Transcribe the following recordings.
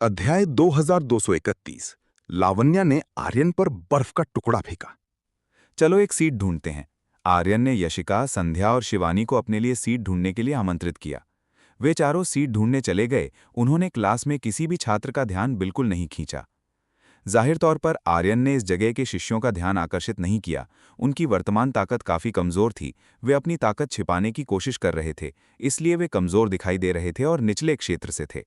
अध्याय 2231। लावण्या ने आर्यन पर बर्फ का टुकड़ा फेंका। चलो एक सीट ढूंढते हैं। आर्यन ने यशिका, संध्या और शिवानी को अपने लिए सीट ढूंढने के लिए आमंत्रित किया। वे चारों सीट ढूंढने चले गए। उन्होंने क्लास में किसी भी छात्र का ध्यान बिल्कुल नहीं खींचा। जाहिर तौर पर आर्यन ने इस जगह के शिष्यों का ध्यान आकर्षित नहीं किया। उनकी वर्तमान ताकत काफी कमजोर थी। वे अपनी ताकत छिपाने की कोशिश कर रहे थे, इसलिए वे कमजोर दिखाई दे रहे थे और निचले क्षेत्र से थे।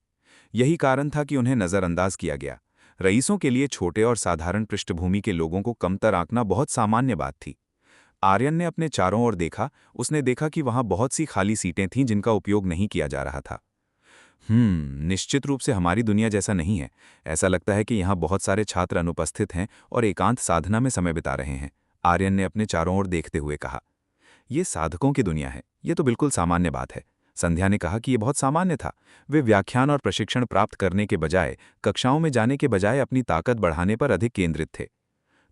यही कारण था कि उन्हें नजरअंदाज किया गया। रईसों के लिए छोटे और साधारण पृष्ठभूमि के लोगों को कमतर आंकना बहुत सामान्य बात थी। आर्यन ने अपने चारों ओर देखा। उसने देखा कि वहां बहुत सी खाली सीटें थीं जिनका उपयोग नहीं किया जा रहा था। निश्चित रूप से हमारी दुनिया जैसा नहीं है। ऐसा लगता है कि यहाँ बहुत सारे छात्र अनुपस्थित हैं और एकांत साधना में समय बिता रहे हैं। आर्यन ने अपने चारों ओर देखते हुए कहा, ये साधकों की दुनिया है। ये तो बिल्कुल सामान्य बात है। संध्या ने कहा कि यह बहुत सामान्य था। वे व्याख्यान और प्रशिक्षण प्राप्त करने के बजाय, कक्षाओं में जाने के बजाय अपनी ताकत बढ़ाने पर अधिक केंद्रित थे।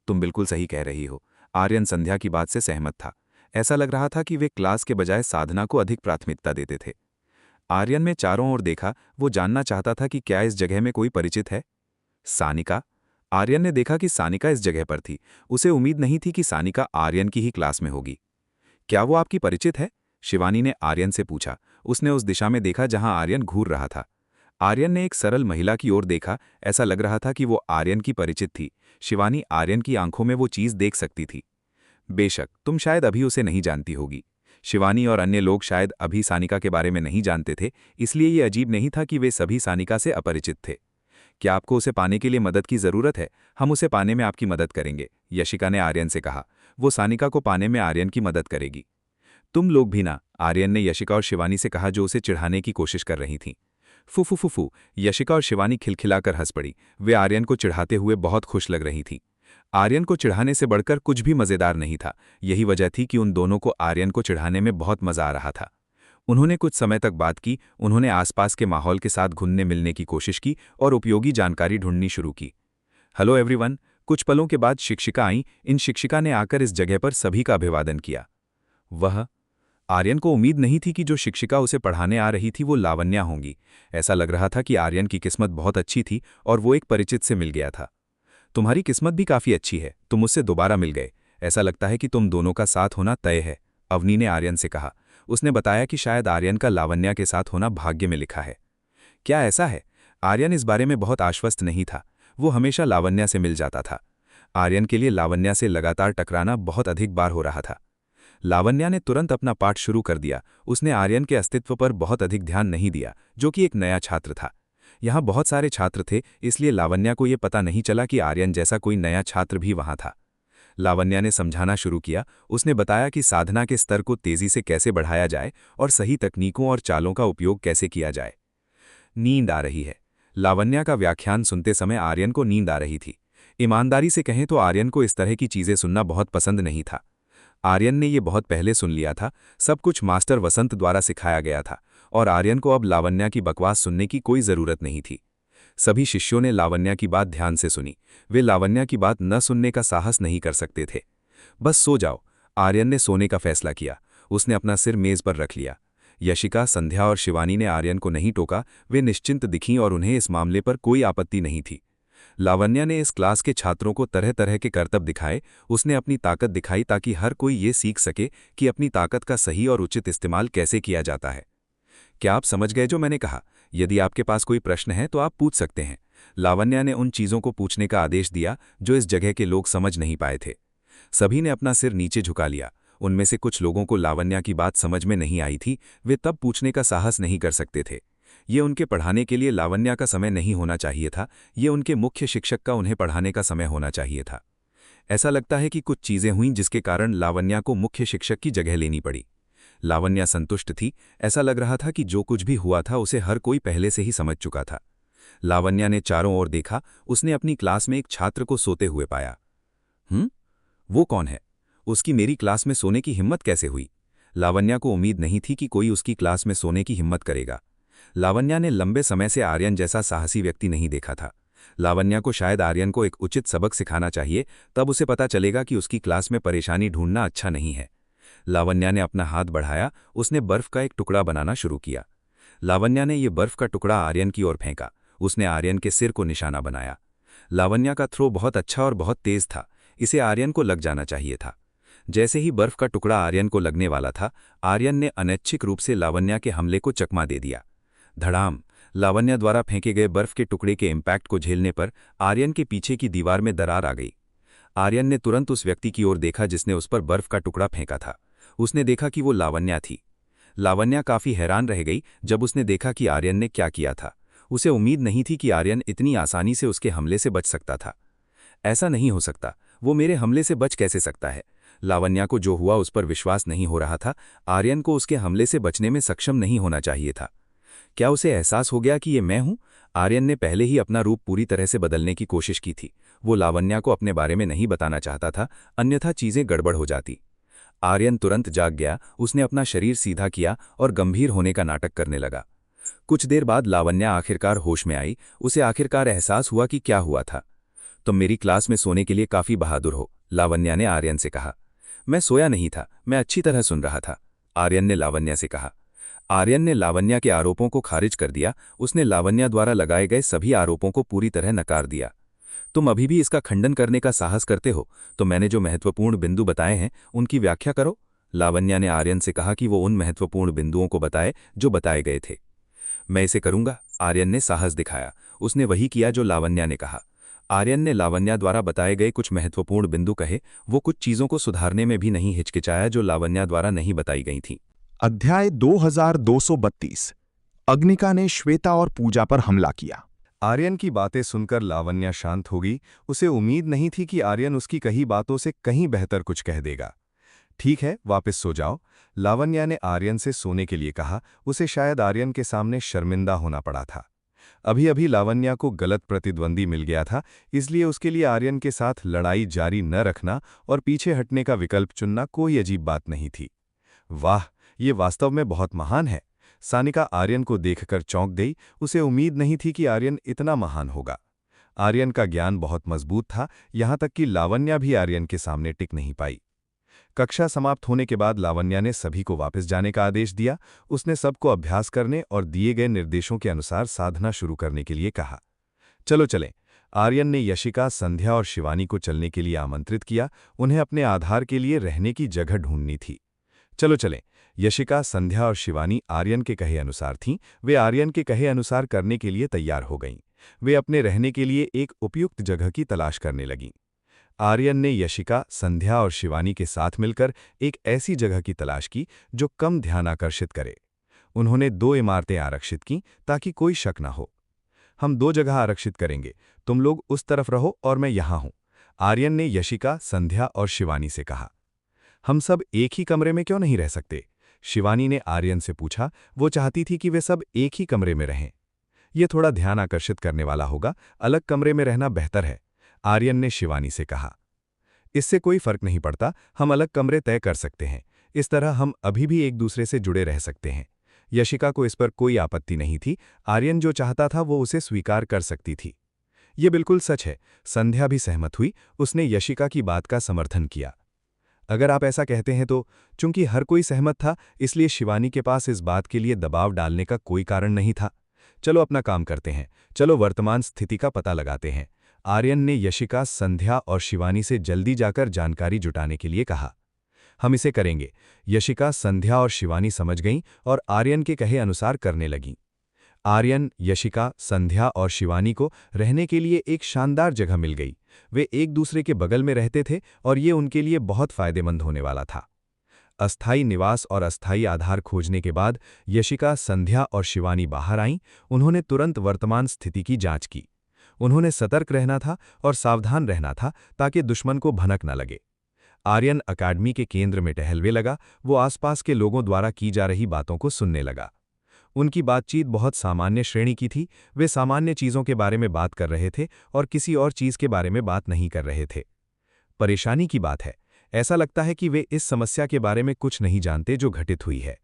तुम बिल्कुल सही कह रही हो। आर्यन संध्या की बात से सहमत था। ऐसा लग रहा था कि वे क्लास के बजाय साधना को अधिक प्राथमिकता देते थे। आर्यन में चारों ओर देखा। वो जानना चाहता था कि क्या इस जगह में कोई परिचित है। सानिका। आर्यन ने देखा कि सानिका इस जगह पर थी। उसे उम्मीद नहीं थी कि सानिका आर्यन की ही क्लास में होगी। क्या वो आपकी परिचित है? शिवानी ने आर्यन से पूछा। उसने उस दिशा में देखा जहां आर्यन घूर रहा था। आर्यन ने एक सरल महिला की ओर देखा। ऐसा लग रहा था कि वो आर्यन की परिचित थी। शिवानी आर्यन की आंखों में वो चीज देख सकती थी। बेशक तुम शायद अभी उसे नहीं जानती होगी। शिवानी और अन्य लोग शायद अभी सानिका के बारे में नहीं जानते थे, इसलिए ये अजीब नहीं था कि वे सभी सानिका से अपरिचित थे। क्या आपको उसे पाने के लिए मदद की जरूरत है? हम उसे पाने में आपकी मदद करेंगे, यशिका ने आर्यन से कहा। वो सानिका को पाने में आर्यन की मदद करेगी। तुम लोग भी ना, आर्यन ने यशिका और शिवानी से कहा जो उसे चिढ़ाने की कोशिश कर रही थीं। फुफू फुफू, यशिका और शिवानी खिलखिलाकर हंस पड़ी। वे आर्यन को चिढ़ाते हुए बहुत खुश लग रही थीं। आर्यन को चिढ़ाने से बढ़कर कुछ भी मजेदार नहीं था। यही वजह थी कि उन दोनों को आर्यन को चिढ़ाने में बहुत मजा आ रहा था। उन्होंने कुछ समय तक बात की। उन्होंने आसपास के माहौल के साथ घुलने मिलने की कोशिश की और उपयोगी जानकारी ढूंढनी शुरू की। Hello everyone. कुछ पलों के बाद शिक्षिका आईं। इन शिक्षिका ने आकर इस जगह पर सभी का अभिवादन किया। वह आर्यन को उम्मीद नहीं थी कि जो शिक्षिका उसे पढ़ाने आ रही थी वो लावण्या होंगी। ऐसा लग रहा था कि आर्यन की किस्मत बहुत अच्छी थी और वो एक परिचित से मिल गया था। तुम्हारी किस्मत भी काफी अच्छी है, तुम मुझसे दोबारा मिल गए। ऐसा लगता है कि तुम दोनों का साथ होना तय है, अवनी ने आर्यन से कहा। उसने बताया कि शायद आर्यन का लावण्या के साथ होना भाग्य में लिखा है। क्या ऐसा है? आर्यन इस बारे में बहुत आश्वस्त नहीं था। वो हमेशा लावण्या से मिल जाता था। आर्यन के लिए लावण्या से लगातार टकराना बहुत अधिक बार हो रहा था। लावण्या ने तुरंत अपना पाठ शुरू कर दिया। उसने आर्यन के अस्तित्व पर बहुत अधिक ध्यान नहीं दिया, जो कि एक नया छात्र था। यहाँ बहुत सारे छात्र थे, इसलिए लावण्या को ये पता नहीं चला कि आर्यन जैसा कोई नया छात्र भी वहाँ था। लावण्या ने समझाना शुरू किया। उसने बताया कि साधना के स्तर को तेजी से कैसे बढ़ाया जाए और सही तकनीकों और चालों का उपयोग कैसे किया जाए। नींद आ रही है। लावण्या का व्याख्यान सुनते समय आर्यन को नींद आ रही थी। ईमानदारी से कहें तो आर्यन को इस तरह की चीजें सुनना बहुत पसंद नहीं था। आर्यन ने ये बहुत पहले सुन लिया था। सब कुछ मास्टर वसंत द्वारा सिखाया गया था और आर्यन को अब लावण्या की बकवास सुनने की कोई जरूरत नहीं थी। सभी शिष्यों ने लावण्या की बात ध्यान से सुनी। वे लावण्या की बात न सुनने का साहस नहीं कर सकते थे। बस सो जाओ। आर्यन ने सोने का फैसला किया। उसने अपना सिर मेज पर रख लिया। यशिका, संध्या और शिवानी ने आर्यन को नहीं टोका। वे निश्चिंत दिखीं और उन्हें इस मामले पर कोई आपत्ति नहीं थी। लावण्या ने इस क्लास के छात्रों को तरह तरह के करतब दिखाए। उसने अपनी ताकत दिखाई ताकि हर कोई ये सीख सके कि अपनी ताकत का सही और उचित इस्तेमाल कैसे किया जाता है। क्या आप समझ गए जो मैंने कहा? यदि आपके पास कोई प्रश्न है तो आप पूछ सकते हैं। लावण्या ने उन चीजों को पूछने का आदेश दिया जो इस जगह के लोग समझ नहीं पाए थे। सभी ने अपना सिर नीचे झुका लिया। उनमें से कुछ लोगों को लावण्या की बात समझ में नहीं आई थी। वे तब पूछने का साहस नहीं कर सकते थे। ये उनके पढ़ाने के लिए लावण्या का समय नहीं होना चाहिए था। ये उनके मुख्य शिक्षक का उन्हें पढ़ाने का समय होना चाहिए था। ऐसा लगता है कि कुछ चीजें हुईं जिसके कारण लावण्या को मुख्य शिक्षक की जगह लेनी पड़ी। लावण्या संतुष्ट थी। ऐसा लग रहा था कि जो कुछ भी हुआ था उसे हर कोई पहले से ही समझ चुका था। लावण्या ने चारों ओर देखा। उसने अपनी क्लास में एक छात्र को सोते हुए पाया। वो कौन है? उसकी मेरी क्लास में सोने की हिम्मत कैसे हुई? लावण्या को उम्मीद नहीं थी कि कोई उसकी क्लास में सोने की हिम्मत करेगा। लावण्या ने लंबे समय से आर्यन जैसा साहसी व्यक्ति नहीं देखा था। लावण्या को शायद आर्यन को एक उचित सबक सिखाना चाहिए, तब उसे पता चलेगा कि उसकी क्लास में परेशानी ढूंढना अच्छा नहीं है। लावण्या ने अपना हाथ बढ़ाया। उसने बर्फ का एक टुकड़ा बनाना शुरू किया। लावण्या ने यह बर्फ का टुकड़ा आर्यन की ओर फेंका। उसने आर्यन के सिर को निशाना बनाया। लावण्या का थ्रो बहुत अच्छा और बहुत तेज था, इसे आर्यन को लग जाना चाहिए था। जैसे ही बर्फ का टुकड़ा आर्यन को लगने वाला था, आर्यन ने अनैच्छिक रूप से लावण्या के हमले को चकमा दे दिया। धड़ाम! लावण्या द्वारा फेंके गए बर्फ के टुकड़े के इम्पैक्ट को झेलने पर आर्यन के पीछे की दीवार में दरार आ गई। आर्यन ने तुरंत उस व्यक्ति की ओर देखा जिसने उस पर बर्फ का टुकड़ा फेंका था। उसने देखा कि वो लावण्या थी। लावण्या काफी हैरान रह गई जब उसने देखा कि आर्यन ने क्या किया था। उसे उम्मीद नहीं थी कि आर्यन इतनी आसानी से उसके हमले से बच सकता था। ऐसा नहीं हो सकता, वो मेरे हमले से बच कैसे सकता है? लावण्या को जो हुआ उस पर विश्वास नहीं हो रहा था। आर्यन को उसके हमले से बचने में सक्षम नहीं होना चाहिए था। क्या उसे एहसास हो गया कि ये मैं हूं? आर्यन ने पहले ही अपना रूप पूरी तरह से बदलने की कोशिश की थी। वो लावण्या को अपने बारे में नहीं बताना चाहता था, अन्यथा चीजें गड़बड़ हो जाती। आर्यन तुरंत जाग गया, उसने अपना शरीर सीधा किया और गंभीर होने का नाटक करने लगा। कुछ देर बाद लावण्या आखिरकार होश में आई। उसे आखिरकार एहसास हुआ कि क्या हुआ था। तुम मेरी क्लास में सोने के लिए काफी बहादुर हो, लावण्या ने आर्यन से कहा। मैं सोया नहीं था, मैं अच्छी तरह सुन रहा था, आर्यन ने लावण्या से कहा। आर्यन ने लावण्या के आरोपों को खारिज कर दिया। उसने लावण्या द्वारा लगाए गए सभी आरोपों को पूरी तरह नकार दिया। तुम अभी भी इसका खंडन करने का साहस करते हो तो मैंने जो महत्वपूर्ण बिंदु बताए हैं उनकी व्याख्या करो। लावण्या ने आर्यन से कहा कि वो उन महत्वपूर्ण बिंदुओं को बताए जो बताए गए थे। मैं इसे करूंगा, आर्यन ने साहस दिखाया। उसने वही किया जो लावण्या ने कहा। आर्यन ने लावण्या द्वारा बताए गए कुछ महत्वपूर्ण बिंदु कहे। वो कुछ चीजों को सुधारने में भी नहीं हिचकिचाया जो लावण्या द्वारा नहीं बताई गई थीं। अध्याय 2232। अग्निका ने श्वेता और पूजा पर हमला किया। आर्यन की बातें सुनकर लावण्या शांत हो गई। उसे उम्मीद नहीं थी कि आर्यन उसकी कही बातों से कहीं बेहतर कुछ कह देगा। ठीक है, वापस सो जाओ, लावण्या ने आर्यन से सोने के लिए कहा। उसे शायद आर्यन के सामने शर्मिंदा होना पड़ा था। अभी अभी लावण्या को गलत प्रतिद्वंदी मिल गया था, इसलिए उसके लिए आर्यन के साथ लड़ाई जारी न रखना और पीछे हटने का विकल्प चुनना कोई अजीब बात नहीं थी। वाह, ये वास्तव में बहुत महान है। सानिका आर्यन को देखकर चौंक गई। उसे उम्मीद नहीं थी कि आर्यन इतना महान होगा। आर्यन का ज्ञान बहुत मजबूत था, यहां तक कि लावण्या भी आर्यन के सामने टिक नहीं पाई। कक्षा समाप्त होने के बाद लावण्या ने सभी को वापस जाने का आदेश दिया। उसने सबको अभ्यास करने और दिए गए निर्देशों के अनुसार साधना शुरू करने के लिए कहा। चलो चलें। आर्यन ने यशिका, संध्या और शिवानी को चलने के लिए आमंत्रित किया। उन्हें अपने आधार के लिए रहने की जगह ढूंढनी थी। चलो चलें। यशिका, संध्या और शिवानी आर्यन के कहे अनुसार थीं। वे आर्यन के कहे अनुसार करने के लिए तैयार हो गईं। वे अपने रहने के लिए एक उपयुक्त जगह की तलाश करने लगीं। आर्यन ने यशिका, संध्या और शिवानी के साथ मिलकर एक ऐसी जगह की तलाश की जो कम ध्यान आकर्षित करे। उन्होंने 2 इमारतें आरक्षित कीं ताकि कोई शक न हो। हम 2 जगह आरक्षित करेंगे, तुम लोग उस तरफ रहो और मैं यहां हूं, आर्यन ने यशिका, संध्या और शिवानी से कहा। हम सब एक ही कमरे में क्यों नहीं रह सकते? शिवानी ने आर्यन से पूछा। वो चाहती थी कि वे सब एक ही कमरे में रहें। ये थोड़ा ध्यान आकर्षित करने वाला होगा, अलग कमरे में रहना बेहतर है, आर्यन ने शिवानी से कहा। इससे कोई फर्क नहीं पड़ता, हम अलग कमरे तय कर सकते हैं। इस तरह हम अभी भी एक दूसरे से जुड़े रह सकते हैं। यशिका को इस पर कोई आपत्ति नहीं थी। आर्यन जो चाहता था वो उसे स्वीकार कर सकती थी। ये बिल्कुल सच है। संध्या भी सहमत हुई। उसने यशिका की बात का समर्थन किया। अगर आप ऐसा कहते हैं तो। चूंकि हर कोई सहमत था, इसलिए शिवानी के पास इस बात के लिए दबाव डालने का कोई कारण नहीं था। चलो अपना काम करते हैं, चलो वर्तमान स्थिति का पता लगाते हैं। आर्यन ने यशिका, संध्या और शिवानी से जल्दी जाकर जानकारी जुटाने के लिए कहा। हम इसे करेंगे। यशिका, संध्या और शिवानी समझ गईं और आर्यन के कहे अनुसार करने लगीं। आर्यन, यशिका, संध्या और शिवानी को रहने के लिए एक शानदार जगह मिल गई। वे एक दूसरे के बगल में रहते थे और ये उनके लिए बहुत फायदेमंद होने वाला था। अस्थायी निवास और अस्थायी आधार खोजने के बाद यशिका, संध्या और शिवानी बाहर आईं। उन्होंने तुरंत वर्तमान स्थिति की जांच की। उन्होंने सतर्क रहना था और सावधान रहना था ताकि दुश्मन को भनक न लगे। आर्यन अकादमी के केंद्र में टहलने लगा। वो आसपास के लोगों द्वारा की जा रही बातों को सुनने लगा। उनकी बातचीत बहुत सामान्य श्रेणी की थी। वे सामान्य चीज़ों के बारे में बात कर रहे थे और किसी और चीज़ के बारे में बात नहीं कर रहे थे। परेशानी की बात है, ऐसा लगता है कि वे इस समस्या के बारे में कुछ नहीं जानते जो घटित हुई है।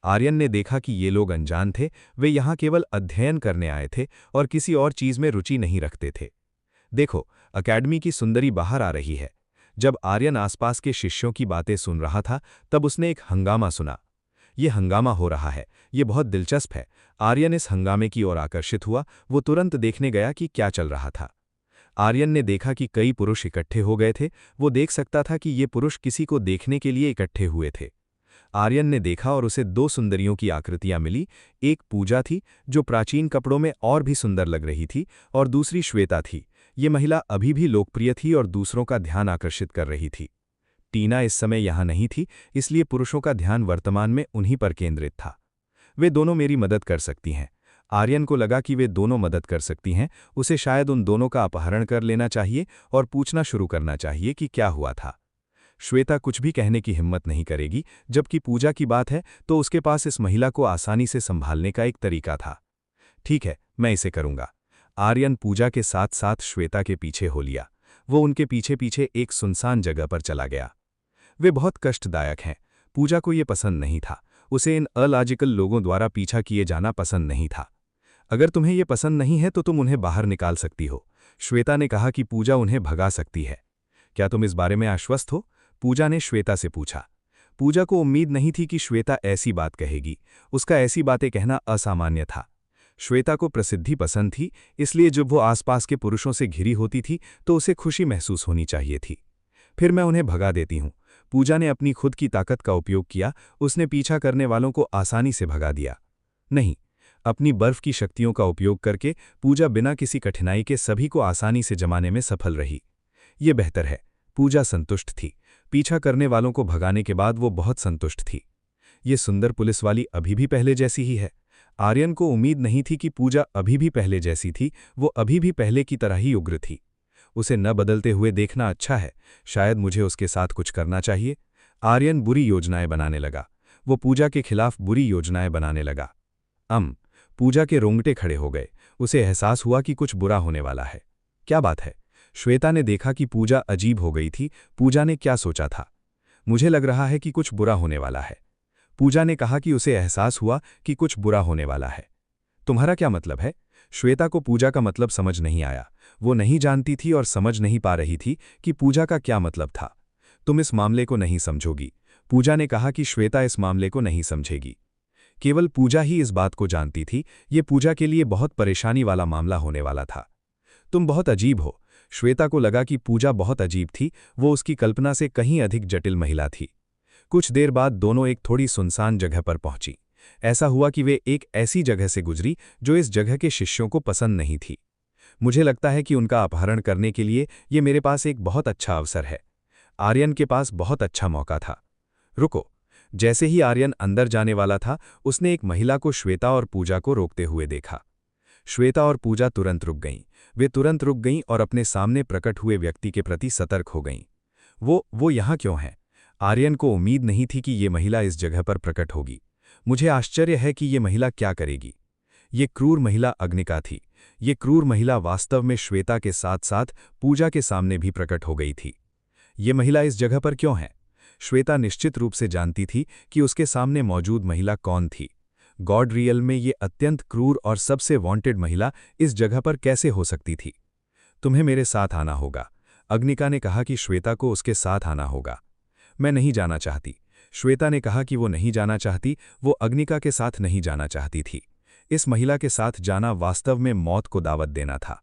आर्यन ने देखा कि ये लोग अनजान थे। वे यहाँ केवल अध्ययन करने आए थे और किसी और चीज़ में रुचि नहीं रखते थे। देखो, अकादमी की सुंदरी बाहर आ रही है। जब आर्यन आसपास के शिष्यों की बातें सुन रहा था, तब उसने एक हंगामा सुना। ये हंगामा हो रहा है, ये बहुत दिलचस्प है। आर्यन इस हंगामे की ओर आकर्षित हुआ। वो तुरंत देखने गया कि क्या चल रहा था। आर्यन ने देखा कि कई पुरुष इकट्ठे हो गए थे। वो देख सकता था कि ये पुरुष किसी को देखने के लिए इकट्ठे हुए थे। आर्यन ने देखा और उसे दो सुंदरियों की आकृतियां मिली। एक पूजा थी, जो प्राचीन कपड़ों में और भी सुंदर लग रही थी, और दूसरी श्वेता थी। ये महिला अभी भी लोकप्रिय थी और दूसरों का ध्यान आकर्षित कर रही थी। टीना इस समय यहां नहीं थी, इसलिए पुरुषों का ध्यान वर्तमान में उन्हीं पर केंद्रित था। वे दोनों मेरी मदद कर सकती हैं। आर्यन को लगा कि वे दोनों मदद कर सकती हैं। उसे शायद उन दोनों का अपहरण कर लेना चाहिए और पूछना शुरू करना चाहिए कि क्या हुआ था। श्वेता कुछ भी कहने की हिम्मत नहीं करेगी, जबकि पूजा की बात है तो उसके पास इस महिला को आसानी से संभालने का एक तरीका था। ठीक है, मैं इसे करूंगा। आर्यन पूजा के साथ साथ श्वेता के पीछे हो लिया। वो उनके पीछे पीछे एक सुनसान जगह पर चला गया। वे बहुत कष्टदायक हैं। पूजा को ये पसंद नहीं था। उसे इन अलॉजिकल लोगों द्वारा पीछा किए जाना पसंद नहीं था। अगर तुम्हें ये पसंद नहीं है तो तुम उन्हें बाहर निकाल सकती हो। श्वेता ने कहा कि पूजा उन्हें भगा सकती है। क्या तुम इस बारे में आश्वस्त हो? पूजा ने श्वेता से पूछा। पूजा को उम्मीद नहीं थी कि श्वेता ऐसी बात कहेगी। उसका ऐसी बातें कहना असामान्य था। श्वेता को प्रसिद्धि पसंद थी, इसलिए जब वो आसपास के पुरुषों से घिरी होती थी तो उसे खुशी महसूस होनी चाहिए थी। फिर मैं उन्हें भगा देती हूँ। पूजा ने अपनी खुद की ताकत का उपयोग किया। उसने पीछा करने वालों को आसानी से भगा दिया। नहीं, अपनी बर्फ की शक्तियों का उपयोग करके पूजा बिना किसी कठिनाई के सभी को आसानी से जमाने में सफल रही। ये बेहतर है। पूजा संतुष्ट थी। पीछा करने वालों को भगाने के बाद वो बहुत संतुष्ट थी। ये सुंदर पुलिस वाली अभी भी पहले जैसी ही है। आर्यन को उम्मीद नहीं थी कि पूजा अभी भी पहले जैसी थी। वो अभी भी पहले की तरह ही उग्र थी। उसे न बदलते हुए देखना अच्छा है। शायद मुझे उसके साथ कुछ करना चाहिए। आर्यन बुरी योजनाएं बनाने लगा। वो पूजा के खिलाफ बुरी योजनाएं बनाने लगा। पूजा के रोंगटे खड़े हो गए। उसे एहसास हुआ कि कुछ बुरा होने वाला है। क्या बात है? श्वेता ने देखा कि पूजा अजीब हो गई थी। पूजा ने क्या सोचा था? मुझे लग रहा है कि कुछ बुरा होने वाला है। पूजा ने कहा कि उसे एहसास हुआ कि कुछ बुरा होने वाला है। तुम्हारा क्या मतलब है? श्वेता को पूजा का मतलब समझ नहीं आया। वो नहीं जानती थी और समझ नहीं पा रही थी कि पूजा का क्या मतलब था। तुम इस मामले को नहीं समझोगी। पूजा ने कहा कि श्वेता इस मामले को नहीं समझेगी। केवल पूजा ही इस बात को जानती थी। ये पूजा के लिए बहुत परेशानी वाला मामला होने वाला था। तुम बहुत अजीब हो। श्वेता को लगा कि पूजा बहुत अजीब थी। वो उसकी कल्पना से कहीं अधिक जटिल महिला थी। कुछ देर बाद दोनों एक थोड़ी सुनसान जगह पर पहुंची। ऐसा हुआ कि वे एक ऐसी जगह से गुजरी जो इस जगह के शिष्यों को पसंद नहीं थी। मुझे लगता है कि उनका अपहरण करने के लिए ये मेरे पास एक बहुत अच्छा अवसर है। आर्यन के पास बहुत अच्छा मौका था। रुको। जैसे ही आर्यन अंदर जाने वाला था, उसने एक महिला को श्वेता और पूजा को रोकते हुए देखा। श्वेता और पूजा तुरंत रुक गईं। वे तुरंत रुक गईं और अपने सामने प्रकट हुए व्यक्ति के प्रति सतर्क हो गईं। वो यहाँ क्यों है? आर्यन को उम्मीद नहीं थी कि ये महिला इस जगह पर प्रकट होगी। मुझे आश्चर्य है कि ये महिला क्या करेगी। ये क्रूर महिला अग्निका थी। ये क्रूर महिला वास्तव में श्वेता के साथ साथ पूजा के सामने भी प्रकट हो गई थी। ये महिला इस जगह पर क्यों है? श्वेता निश्चित रूप से जानती थी कि उसके सामने मौजूद महिला कौन थी। गॉड रियल में ये अत्यंत क्रूर और सबसे वांटेड महिला इस जगह पर कैसे हो सकती थी? तुम्हें मेरे साथ आना होगा। अग्निका ने कहा कि श्वेता को उसके साथ आना होगा। मैं नहीं जाना चाहती। श्वेता ने कहा कि वो नहीं जाना चाहती। वो अग्निका के साथ नहीं जाना चाहती थी। इस महिला के साथ जाना वास्तव में मौत को दावत देना था।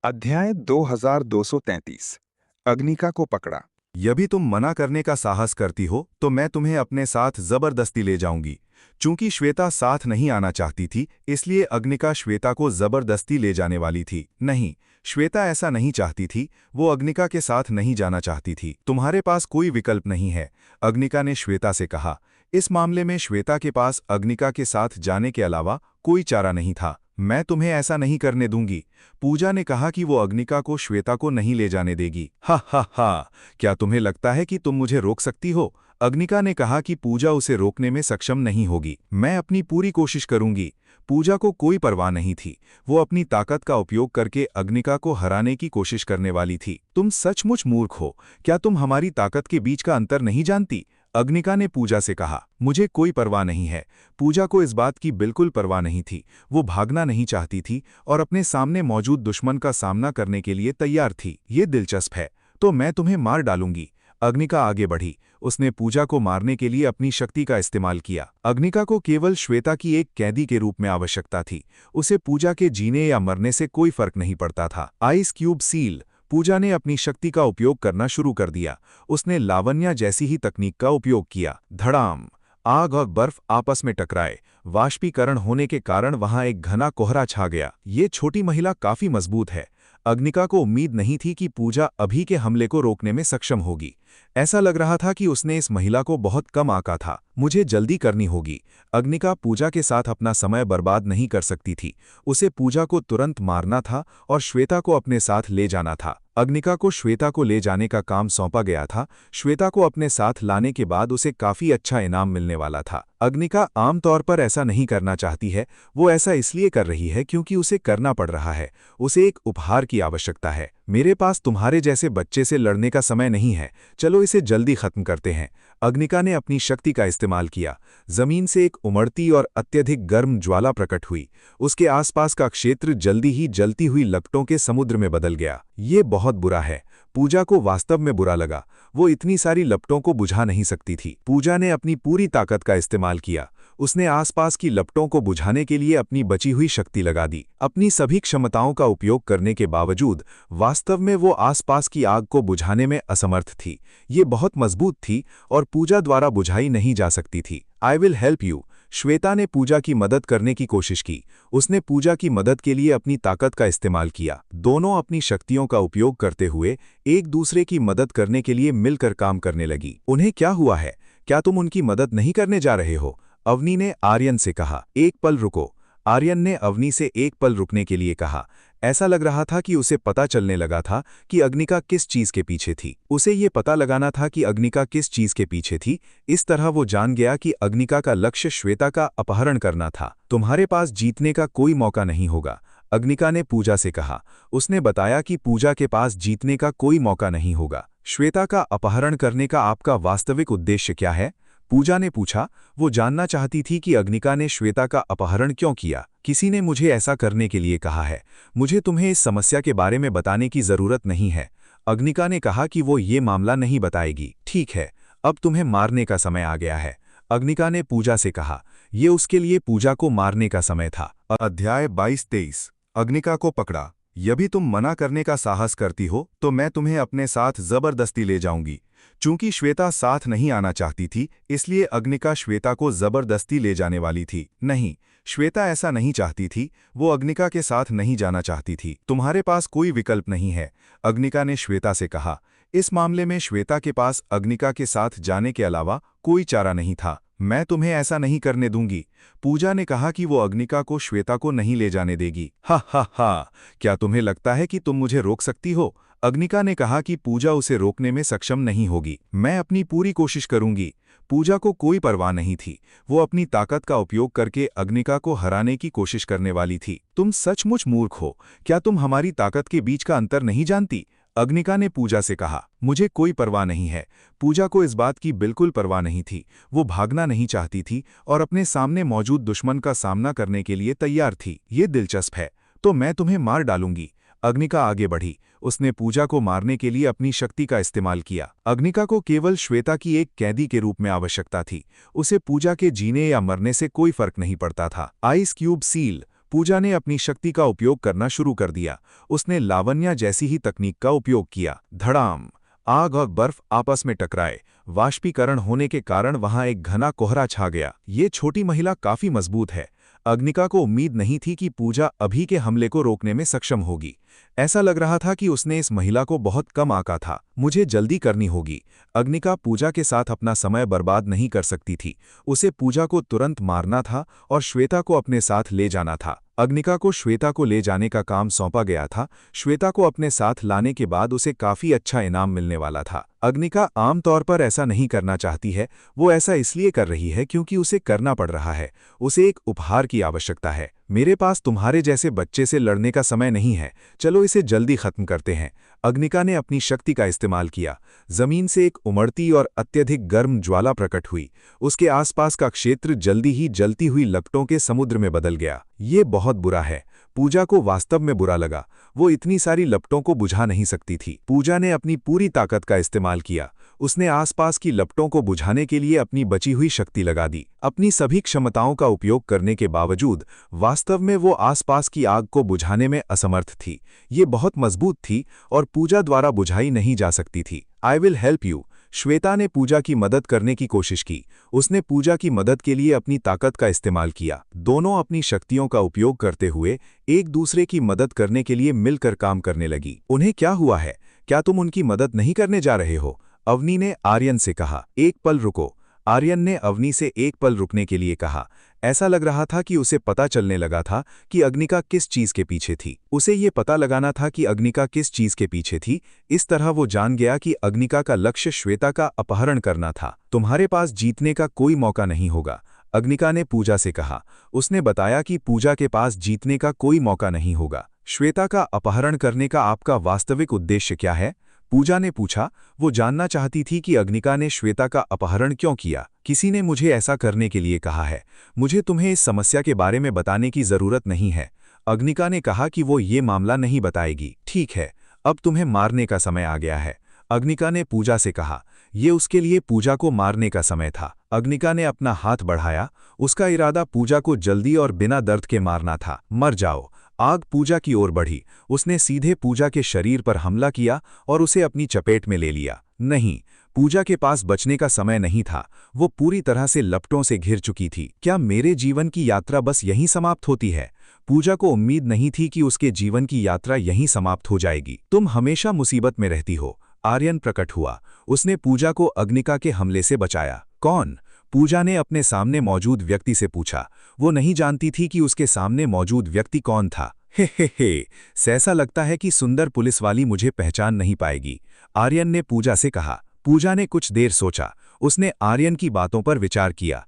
अध्याय 2233 अग्निका को पकड़ा। यदि तुम मना करने का साहस करती हो तो मैं तुम्हें अपने साथ जबरदस्ती ले जाऊंगी। चूंकि श्वेता साथ नहीं आना चाहती थी, इसलिए अग्निका श्वेता को जबरदस्ती ले जाने वाली थी। नहीं, श्वेता ऐसा नहीं चाहती थी। वो अग्निका के साथ नहीं जाना चाहती थी। तुम्हारे पास कोई विकल्प नहीं है, अग्निका ने श्वेता से कहा। इस मामले में श्वेता के पास अग्निका के साथ जाने के अलावा कोई चारा नहीं था। मैं तुम्हें ऐसा नहीं करने दूंगी। पूजा ने कहा कि वो अग्निका को श्वेता को नहीं ले जाने देगी। हा हा हा, क्या तुम्हें लगता है कि तुम मुझे रोक सकती हो? अग्निका ने कहा कि पूजा उसे रोकने में सक्षम नहीं होगी। मैं अपनी पूरी कोशिश करूंगी। पूजा को कोई परवाह नहीं थी। वो अपनी ताकत का उपयोग करके अग्निका को हराने की कोशिश करने वाली थी। तुम सचमुच मूर्ख हो। क्या तुम हमारी ताकत के बीच का अंतर नहीं जानती? अग्निका ने पूजा से कहा। मुझे कोई परवाह नहीं है। पूजा को इस बात की बिल्कुल परवाह नहीं थी। वो भागना नहीं चाहती थी और अपने सामने मौजूद दुश्मन का सामना करने के लिए तैयार थी। ये दिलचस्प है, तो मैं तुम्हें मार डालूंगी। अग्निका आगे बढ़ी। उसने पूजा को मारने के लिए अपनी शक्ति का इस्तेमाल किया। अग्निका को केवल श्वेता की एक कैदी के रूप में आवश्यकता थी। उसे पूजा के जीने या मरने से कोई फर्क नहीं पड़ता था। Ice cube seal. पूजा ने अपनी शक्ति का उपयोग करना शुरू कर दिया। उसने लावण्या जैसी ही तकनीक का उपयोग किया। धड़ाम। आग और बर्फ आपस में टकराए। वाष्पीकरण होने के कारण वहां एक घना कोहरा छा गया। ये छोटी महिला काफी मजबूत है। अग्निका को उम्मीद नहीं थी कि पूजा अभी के हमले को रोकने में सक्षम होगी। ऐसा लग रहा था कि उसने इस महिला को बहुत कम आंका था। मुझे जल्दी करनी होगी। अग्निका पूजा के साथ अपना समय बर्बाद नहीं कर सकती थी। उसे पूजा को तुरंत मारना था और श्वेता को अपने साथ ले जाना था। अग्निका को श्वेता को ले जाने का काम सौंपा गया था। श्वेता को अपने साथ लाने के बाद उसे काफी अच्छा इनाम मिलने वाला था। अग्निका आमतौर पर ऐसा नहीं करना चाहती है। वो ऐसा इसलिए कर रही है क्योंकि उसे करना पड़ रहा है। उसे एक उपहार की आवश्यकता है। मेरे पास तुम्हारे जैसे बच्चे से लड़ने का समय नहीं है। चलो इसे जल्दी खत्म करते हैं। अग्निका ने अपनी शक्ति का इस्तेमाल किया। जमीन से एक उमड़ती और अत्यधिक गर्म ज्वाला प्रकट हुई। उसके आसपास का क्षेत्र जल्दी ही जलती हुई लपटों के समुद्र में बदल गया। ये बहुत बुरा है। पूजा को वास्तव में बुरा लगा। वो इतनी सारी लपटों को बुझा नहीं सकती थी। पूजा ने अपनी पूरी ताकत का इस्तेमाल किया। उसने आसपास की लपटों को बुझाने के लिए अपनी बची हुई शक्ति लगा दी। अपनी सभी क्षमताओं का उपयोग करने के बावजूद वास्तव में वो आसपास की आग को बुझाने में असमर्थ थी। ये बहुत मजबूत थी और पूजा द्वारा बुझाई नहीं जा सकती थी। I will help you. Shweta ने पूजा की मदद करने की कोशिश की। उसने पूजा की मदद के लिए अपनी ताकत का इस्तेमाल किया। दोनों अपनी शक्तियों का उपयोग करते हुए एक दूसरे की मदद करने के लिए मिलकर काम करने लगी। उन्हें क्या हुआ है? क्या तुम उनकी मदद नहीं करने जा रहे हो? अवनी ने आर्यन से कहा। एक पल रुको। आर्यन ने अवनी से एक पल रुकने के लिए कहा। ऐसा लग रहा था कि उसे पता चलने लगा था कि अग्निका किस चीज के पीछे थी। उसे ये पता लगाना था कि अग्निका किस चीज के पीछे थी। इस तरह वो जान गया कि अग्निका का लक्ष्य श्वेता का अपहरण करना था। तुम्हारे पास जीतने का कोई मौका नहीं होगा, अग्निका ने पूजा से कहा। उसने बताया कि पूजा के पास जीतने का कोई मौका नहीं होगा। श्वेता का अपहरण करने का आपका वास्तविक उद्देश्य क्या है? पूजा ने पूछा। वो जानना चाहती थी कि अग्निका ने श्वेता का अपहरण क्यों किया। किसी ने मुझे ऐसा करने के लिए कहा है। मुझे तुम्हें इस समस्या के बारे में बताने की जरूरत नहीं है। अग्निका ने कहा कि वो ये मामला नहीं बताएगी। ठीक है, अब तुम्हें मारने का समय आ गया है, अग्निका ने पूजा से कहा। ये उसके लिए पूजा को मारने का समय था। अध्याय 22-23। अग्निका को पकड़ा। यदि तुम मना करने का साहस करती हो तो मैं तुम्हें अपने साथ जबरदस्ती ले जाऊंगी। चूंकि श्वेता साथ नहीं आना चाहती थी, इसलिए अग्निका श्वेता को जबरदस्ती ले जाने वाली थी। नहीं, श्वेता ऐसा नहीं चाहती थी। वो अग्निका के साथ नहीं जाना चाहती थी। तुम्हारे पास कोई विकल्प नहीं है, अग्निका ने श्वेता से कहा। इस मामले में श्वेता के पास अग्निका के साथ जाने के अलावा कोई चारा नहीं था। मैं तुम्हें ऐसा नहीं करने दूंगी। पूजा ने कहा कि वो अग्निका को श्वेता को नहीं ले जाने देगी। हा हा हा, क्या तुम्हें लगता है कि तुम मुझे रोक सकती हो? अग्निका ने कहा कि पूजा उसे रोकने में सक्षम नहीं होगी। मैं अपनी पूरी कोशिश करूंगी। पूजा को कोई परवाह नहीं थी। वो अपनी ताकत का उपयोग करके अग्निका को हराने की कोशिश करने वाली थी। तुम सचमुच मूर्ख हो। क्या तुम हमारी ताकत के बीच का अंतर नहीं जानती? अग्निका ने पूजा से कहा। मुझे कोई परवाह नहीं है। पूजा को इस बात की बिल्कुल परवाह नहीं थी। वो भागना नहीं चाहती थी और अपने सामने मौजूद दुश्मन का सामना करने के लिए तैयार थी। ये दिलचस्प है, तो मैं तुम्हें मार डालूंगी। अग्निका आगे बढ़ी। उसने पूजा को मारने के लिए अपनी शक्ति का इस्तेमाल किया। अग्निका को केवल श्वेता की एक कैदी के रूप में आवश्यकता थी। उसे पूजा के जीने या मरने से कोई फर्क नहीं पड़ता था। Ice cube seal. पूजा ने अपनी शक्ति का उपयोग करना शुरू कर दिया। उसने लावण्या जैसी ही तकनीक का उपयोग किया। धड़ाम। आग और बर्फ आपस में टकराए। वाष्पीकरण होने के कारण वहां एक घना कोहरा छा गया। ये छोटी महिला काफी मजबूत है। अग्निका को उम्मीद नहीं थी कि पूजा अभी के हमले को रोकने में सक्षम होगी। ऐसा लग रहा था कि उसने इस महिला को बहुत कम आंका था। मुझे जल्दी करनी होगी। अग्निका पूजा के साथ अपना समय बर्बाद नहीं कर सकती थी। उसे पूजा को तुरंत मारना था और श्वेता को अपने साथ ले जाना था। अग्निका को श्वेता को ले जाने का काम सौंपा गया था। श्वेता को अपने साथ लाने के बाद उसे काफी अच्छा इनाम मिलने वाला था। अग्निका आमतौर पर ऐसा नहीं करना चाहती है। वो ऐसा इसलिए कर रही है क्योंकि उसे करना पड़ रहा है। उसे एक उपहार की आवश्यकता है। मेरे पास तुम्हारे जैसे बच्चे से लड़ने का समय नहीं है। चलो इसे जल्दी खत्म करते हैं। अग्निका ने अपनी शक्ति का इस्तेमाल किया। जमीन से एक उमड़ती और अत्यधिक गर्म ज्वाला प्रकट हुई। उसके आसपास का क्षेत्र जल्दी ही जलती हुई लपटों के समुद्र में बदल गया। ये बहुत बुरा है। पूजा को वास्तव में बुरा लगा। वो इतनी सारी लपटों को बुझा नहीं सकती थी। पूजा ने अपनी पूरी ताकत का इस्तेमाल किया। उसने आसपास की लपटों को बुझाने के लिए अपनी बची हुई शक्ति लगा दी। अपनी सभी क्षमताओं का उपयोग करने के बावजूद वास्तव में वो आसपास की आग को बुझाने में असमर्थ थी। ये बहुत मजबूत थी और पूजा द्वारा बुझाई नहीं जा सकती थी। I will help you. Shweta ने पूजा की मदद करने की कोशिश की। उसने पूजा की मदद के लिए अपनी ताकत का इस्तेमाल किया। दोनों अपनी शक्तियों का उपयोग करते हुए एक दूसरे की मदद करने के लिए मिलकर काम करने लगी। उन्हें क्या हुआ है? क्या तुम उनकी मदद नहीं करने जा रहे हो? अवनी ने आर्यन से कहा। एक पल रुको। आर्यन ने अवनी से एक पल रुकने के लिए कहा। ऐसा लग रहा था कि उसे पता चलने लगा था कि अग्निका किस चीज के पीछे थी। उसे ये पता लगाना था कि अग्निका किस चीज के पीछे थी। इस तरह वो जान गया कि अग्निका का लक्ष्य श्वेता का अपहरण करना था। तुम्हारे पास जीतने का कोई मौका नहीं होगा, अग्निका ने पूजा से कहा। उसने बताया कि पूजा के पास जीतने का कोई मौका नहीं होगा। श्वेता का अपहरण करने का आपका वास्तविक उद्देश्य क्या है? पूजा ने पूछा। वो जानना चाहती थी कि अग्निका ने श्वेता का अपहरण क्यों किया। किसी ने मुझे ऐसा करने के लिए कहा है। मुझे तुम्हें इस समस्या के बारे में बताने की जरूरत नहीं है। अग्निका ने कहा कि वो ये मामला नहीं बताएगी। ठीक है, अब तुम्हें मारने का समय आ गया है, अग्निका ने पूजा से कहा। ये उसके लिए पूजा को मारने का समय था। अग्निका ने अपना हाथ बढ़ाया। उसका इरादा पूजा को जल्दी और बिना दर्द के मारना था। मर जाओ। आग पूजा की ओर बढ़ी। उसने सीधे पूजा के शरीर पर हमला किया और उसे अपनी चपेट में ले लिया। नहीं, पूजा के पास बचने का समय नहीं था। वो पूरी तरह से लपटों से घिर चुकी थी। क्या मेरे जीवन की यात्रा बस यहीं समाप्त होती है? पूजा को उम्मीद नहीं थी कि उसके जीवन की यात्रा यहीं समाप्त हो जाएगी। तुम हमेशा मुसीबत में रहती हो। आर्यन प्रकट हुआ। उसने पूजा को अग्निका के हमले से बचाया। कौन? पूजा ने अपने सामने मौजूद व्यक्ति से पूछा। वो नहीं जानती थी कि उसके सामने मौजूद व्यक्ति कौन था। हे, ऐसा लगता है कि सुंदर पुलिसवाली मुझे पहचान नहीं पाएगी, आर्यन ने पूजा से कहा। पूजा ने कुछ देर सोचा। उसने आर्यन की बातों पर विचार किया।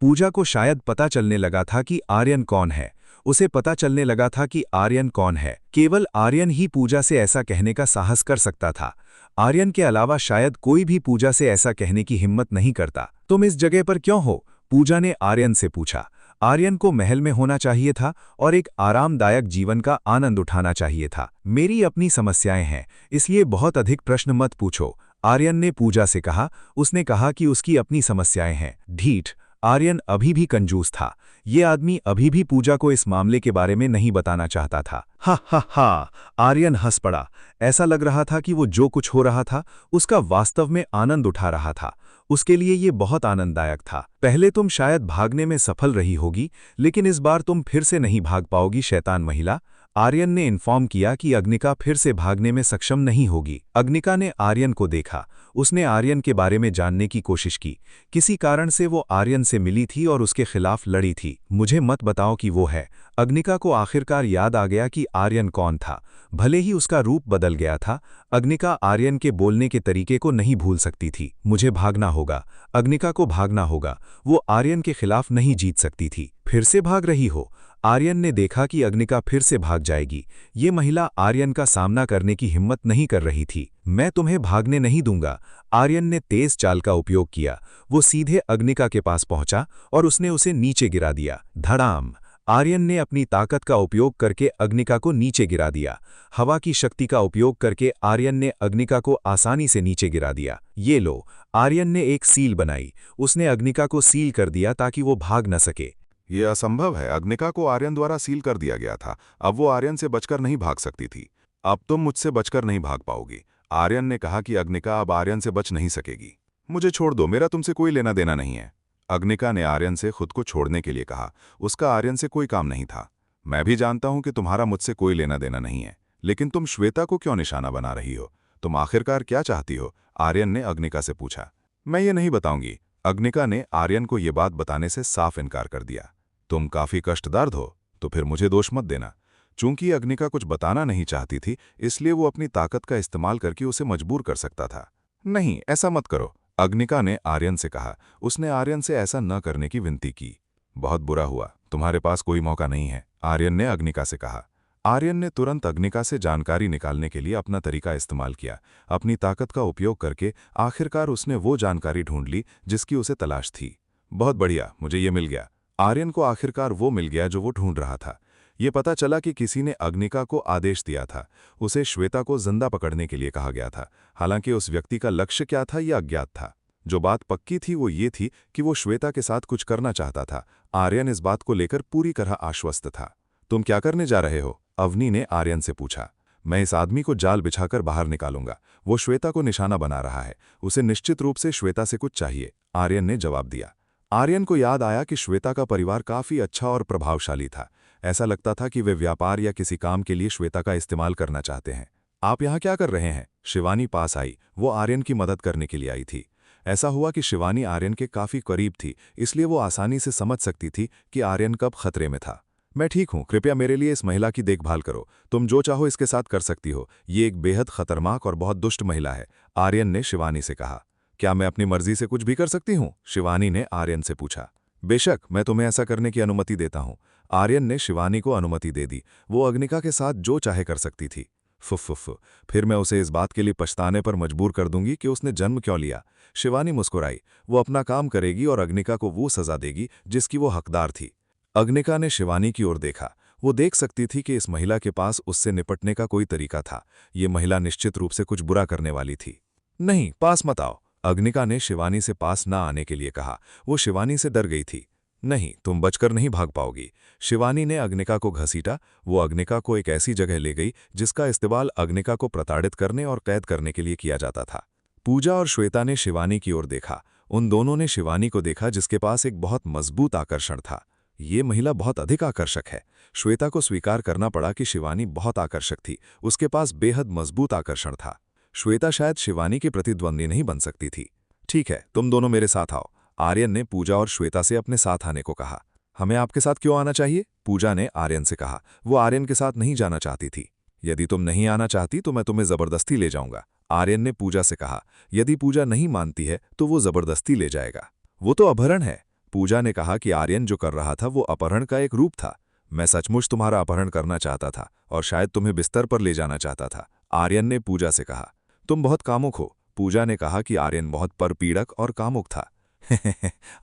पूजा को शायद पता चलने लगा था कि आर्यन कौन है। उसे पता चलने लगा था कि आर्यन कौन है। केवल आर्यन ही पूजा से ऐसा कहने का साहस कर सकता था। आर्यन के अलावा शायद कोई भी पूजा से ऐसा कहने की हिम्मत नहीं करता। तुम इस जगह पर क्यों हो? पूजा ने आर्यन से पूछा। आर्यन को महल में होना चाहिए था और एक आरामदायक जीवन का आनंद उठाना चाहिए था। मेरी अपनी समस्याएं हैं, इसलिए बहुत अधिक प्रश्न मत पूछो, आर्यन ने पूजा से कहा। उसने कहा कि उसकी अपनी समस्याएं हैं। ढीठ। आर्यन अभी भी कंजूस था। ये आदमी अभी भी पूजा को इस मामले के बारे में नहीं बताना चाहता था। हा, आर्यन हंस पड़ा। ऐसा लग रहा था कि वो जो कुछ हो रहा था उसका वास्तव में आनंद उठा रहा था। उसके लिए ये बहुत आनंददायक था। पहले तुम शायद भागने में सफल रही होगी, लेकिन इस बार तुम फिर से नहीं भाग पाओगी, शैतान महिला, आर्यन ने इन्फॉर्म किया कि अग्निका फिर से भागने में सक्षम नहीं होगी। अग्निका ने आर्यन को देखा। उसने आर्यन के बारे में जानने की कोशिश की। किसी कारण से वो आर्यन से मिली थी और उसके खिलाफ लड़ी थी। मुझे मत बताओ कि वो है। अग्निका को आखिरकार याद आ गया कि आर्यन कौन था। भले ही उसका रूप बदल गया था, अग्निका आर्यन के बोलने के तरीके को नहीं भूल सकती थी। मुझे भागना होगा, अग्निका को भागना होगा। वो आर्यन के खिलाफ नहीं जीत सकती थी। फिर से भाग रही हो? आर्यन ने देखा कि अग्निका फिर से भाग जाएगी। ये महिला आर्यन का सामना करने की हिम्मत नहीं कर रही थी। मैं तुम्हें भागने नहीं दूंगा। आर्यन ने तेज चाल का उपयोग किया। वो सीधे अग्निका के पास पहुंचा और उसने उसे नीचे गिरा दिया। धड़ाम। आर्यन ने अपनी ताकत का उपयोग करके अग्निका को नीचे गिरा दिया। हवा की शक्ति का उपयोग करके आर्यन ने अग्निका को आसानी से नीचे गिरा दिया। ये लो, आर्यन ने एक सील बनाई। उसने अग्निका को सील कर दिया ताकि वो भाग न सके। ये असंभव है। अग्निका को आर्यन द्वारा सील कर दिया गया था। अब वो आर्यन से बचकर नहीं भाग सकती थी। अब तुम मुझसे बचकर नहीं भाग पाओगी। आर्यन ने कहा कि अग्निका अब आर्यन से बच नहीं सकेगी। मुझे छोड़ दो, मेरा तुमसे कोई लेना देना नहीं है। अग्निका ने आर्यन से खुद को छोड़ने के लिए कहा। उसका आर्यन से कोई काम नहीं था। मैं भी जानता हूं कि तुम्हारा मुझसे कोई लेना देना नहीं है, लेकिन तुम श्वेता को क्यों निशाना बना रही हो? तुम आखिरकार क्या चाहती हो? आर्यन ने अग्निका से पूछा। मैं ये नहीं बताऊंगी। अग्निका ने आर्यन को ये बात बताने से साफ इनकार कर दिया। तुम काफी कष्टदार्द हो, तो फिर मुझे दोष मत देना। चूंकि अग्निका कुछ बताना नहीं चाहती थी, इसलिए वो अपनी ताकत का इस्तेमाल करके उसे मजबूर कर सकता था। नहीं, ऐसा मत करो, अग्निका ने आर्यन से कहा। उसने आर्यन से ऐसा न करने की विनती की। बहुत बुरा हुआ, तुम्हारे पास कोई मौका नहीं है, आर्यन ने अग्निका से कहा। आर्यन ने तुरंत अग्निका से जानकारी निकालने के लिए अपना तरीका इस्तेमाल किया। अपनी ताकत का उपयोग करके आखिरकार उसने वो जानकारी ढूंढ ली जिसकी उसे तलाश थी। बहुत बढ़िया, मुझे ये मिल गया। आर्यन को आखिरकार वो मिल गया जो वो ढूंढ रहा था। ये पता चला कि किसी ने अग्निका को आदेश दिया था। उसे श्वेता को जिंदा पकड़ने के लिए कहा गया था। हालांकि उस व्यक्ति का लक्ष्य क्या था यह अज्ञात था। जो बात पक्की थी वो ये थी कि वो श्वेता के साथ कुछ करना चाहता था। आर्यन इस बात को लेकर पूरी तरह आश्वस्त था। तुम क्या करने जा रहे हो? अवनी ने आर्यन से पूछा। मैं इस आदमी को जाल बिछाकर बाहर निकालूंगा। वो श्वेता को निशाना बना रहा है। उसे निश्चित रूप से श्वेता से कुछ चाहिए, आर्यन ने जवाब दिया। आर्यन को याद आया कि श्वेता का परिवार काफी अच्छा और प्रभावशाली था। ऐसा लगता था कि वे व्यापार या किसी काम के लिए श्वेता का इस्तेमाल करना चाहते हैं। आप यहाँ क्या कर रहे हैं? शिवानी पास आई। वो आर्यन की मदद करने के लिए आई थी। ऐसा हुआ कि शिवानी आर्यन के काफी करीब थी, इसलिए वो आसानी से समझ सकती थी कि आर्यन कब खतरे में था। मैं ठीक हूं, कृपया मेरे लिए इस महिला की देखभाल करो। तुम जो चाहो इसके साथ कर सकती हो। ये एक बेहद खतरनाक और बहुत दुष्ट महिला है, आर्यन ने शिवानी से कहा। क्या मैं अपनी मर्जी से कुछ भी कर सकती हूं? शिवानी ने आर्यन से पूछा। बेशक, मैं तुम्हें ऐसा करने की अनुमति देता हूं। आर्यन ने शिवानी को अनुमति दे दी। वो अग्निका के साथ जो चाहे कर सकती थी। फुफ, फिर मैं उसे इस बात के लिए पछताने पर मजबूर कर दूंगी कि उसने जन्म क्यों लिया। शिवानी मुस्कुराई। वो अपना काम करेगी और अग्निका को वो सजा देगी जिसकी वो हकदार थी। अग्निका ने शिवानी की ओर देखा। वो देख सकती थी कि इस महिला के पास उससे निपटने का कोई तरीका था। ये महिला निश्चित रूप से कुछ बुरा करने वाली थी। नहीं, पास मत आओ, अग्निका ने शिवानी से पास न आने के लिए कहा। वो शिवानी से डर गई थी। नहीं, तुम बचकर नहीं भाग पाओगी। शिवानी ने अग्निका को घसीटा। वो अग्निका को एक ऐसी जगह ले गई जिसका इस्तेमाल अग्निका को प्रताड़ित करने और कैद करने के लिए किया जाता था। पूजा और श्वेता ने शिवानी की ओर देखा। उन दोनों ने शिवानी को देखा जिसके पास एक बहुत मजबूत आकर्षण था। ये महिला बहुत अधिक आकर्षक है। श्वेता को स्वीकार करना पड़ा कि शिवानी बहुत आकर्षक थी। उसके पास बेहद मजबूत आकर्षण था। श्वेता शायद शिवानी की प्रतिद्वंदी नहीं बन सकती थी। ठीक है, तुम दोनों मेरे साथ आओ, आर्यन ने पूजा और श्वेता से अपने साथ आने को कहा। हमें आपके साथ क्यों आना चाहिए? पूजा ने आर्यन से कहा। वो आर्यन के साथ नहीं जाना चाहती थी। यदि तुम नहीं आना चाहती तो मैं तुम्हें जबरदस्ती ले जाऊंगा, आर्यन ने पूजा से कहा। यदि पूजा नहीं मानती है तो वो जबरदस्ती ले जाएगा। वो तो अपहरण है। पूजा ने कहा कि आर्यन जो कर रहा था वो अपहरण का एक रूप था। मैं सचमुच तुम्हारा अपहरण करना चाहता था और शायद तुम्हें बिस्तर पर ले जाना चाहता था, आर्यन ने पूजा से कहा। तुम बहुत कामुक हो, पूजा ने कहा कि आर्यन बहुत परपीड़क और कामुक था।